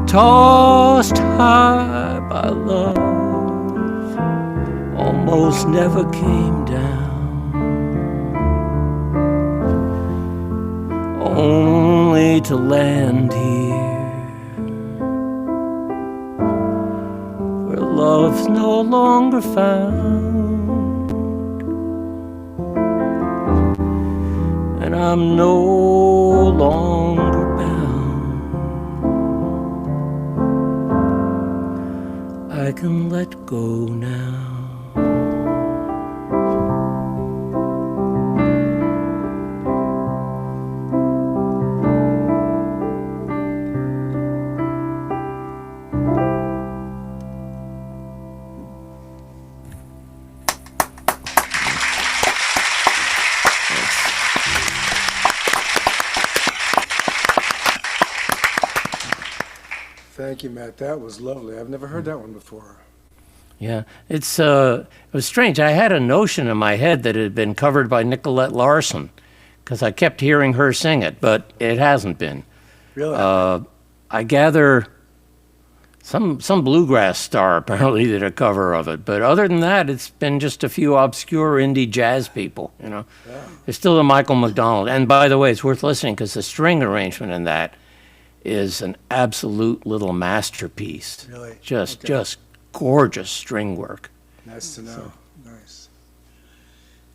tossed high by love, almost never came down, only to land here where love's no longer found, and I'm no longer I can let go now. Thank you, Matt. That was lovely. I've never heard that one before. Yeah, it was strange. I had a notion in my head that it had been covered by Nicolette Larson because I kept hearing her sing it, but it hasn't been. Really? I gather some bluegrass star apparently did a cover of it, but other than that, it's been just a few obscure indie jazz people. Yeah. It's still a Michael McDonald. And by the way, it's worth listening because the string arrangement in that is an absolute little masterpiece. Really? Just gorgeous string work. Nice to know. Nice.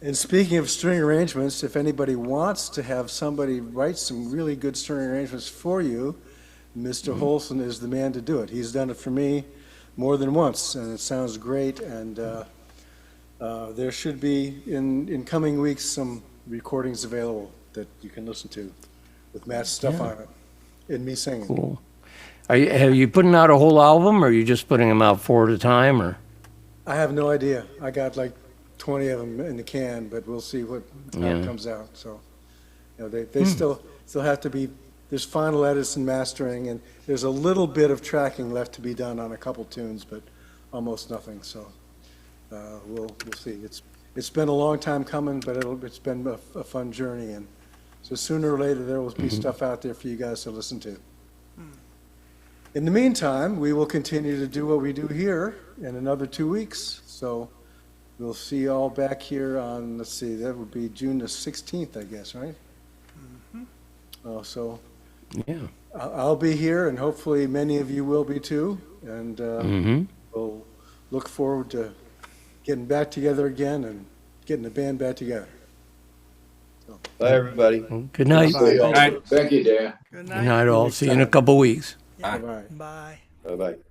And speaking of string arrangements, if anybody wants to have somebody write some really good string arrangements for you, Mr. Holsen is the man to do it. He's done it for me more than once, and it sounds great. And there should be, in coming weeks, some recordings available that you can listen to with Matt's stuff on it and me singing. Cool. Have you putting out a whole album, or are you just putting them out 4 at a time, or? I have no idea. I got like 20 of them in the can, but we'll see how it comes out. So, they still have to be. There's final edits and mastering, and there's a little bit of tracking left to be done on a couple tunes, but almost nothing. So, we'll see. It's been a long time coming, but it's been a fun journey, and so sooner or later there will be stuff out there for you guys to listen to. In the meantime, we will continue to do what we do here in another 2 weeks. So we'll see you all back here on, let's see, that would be June the 16th, I guess, right? Oh, so Yeah. I'll be here, and hopefully many of you will be too. And we'll look forward to getting back together again and getting the band back together. Bye, everybody. Good night. Thank you, Dan. Good Good night, all. See you in a couple weeks. Yeah. Bye. Bye. Bye-bye.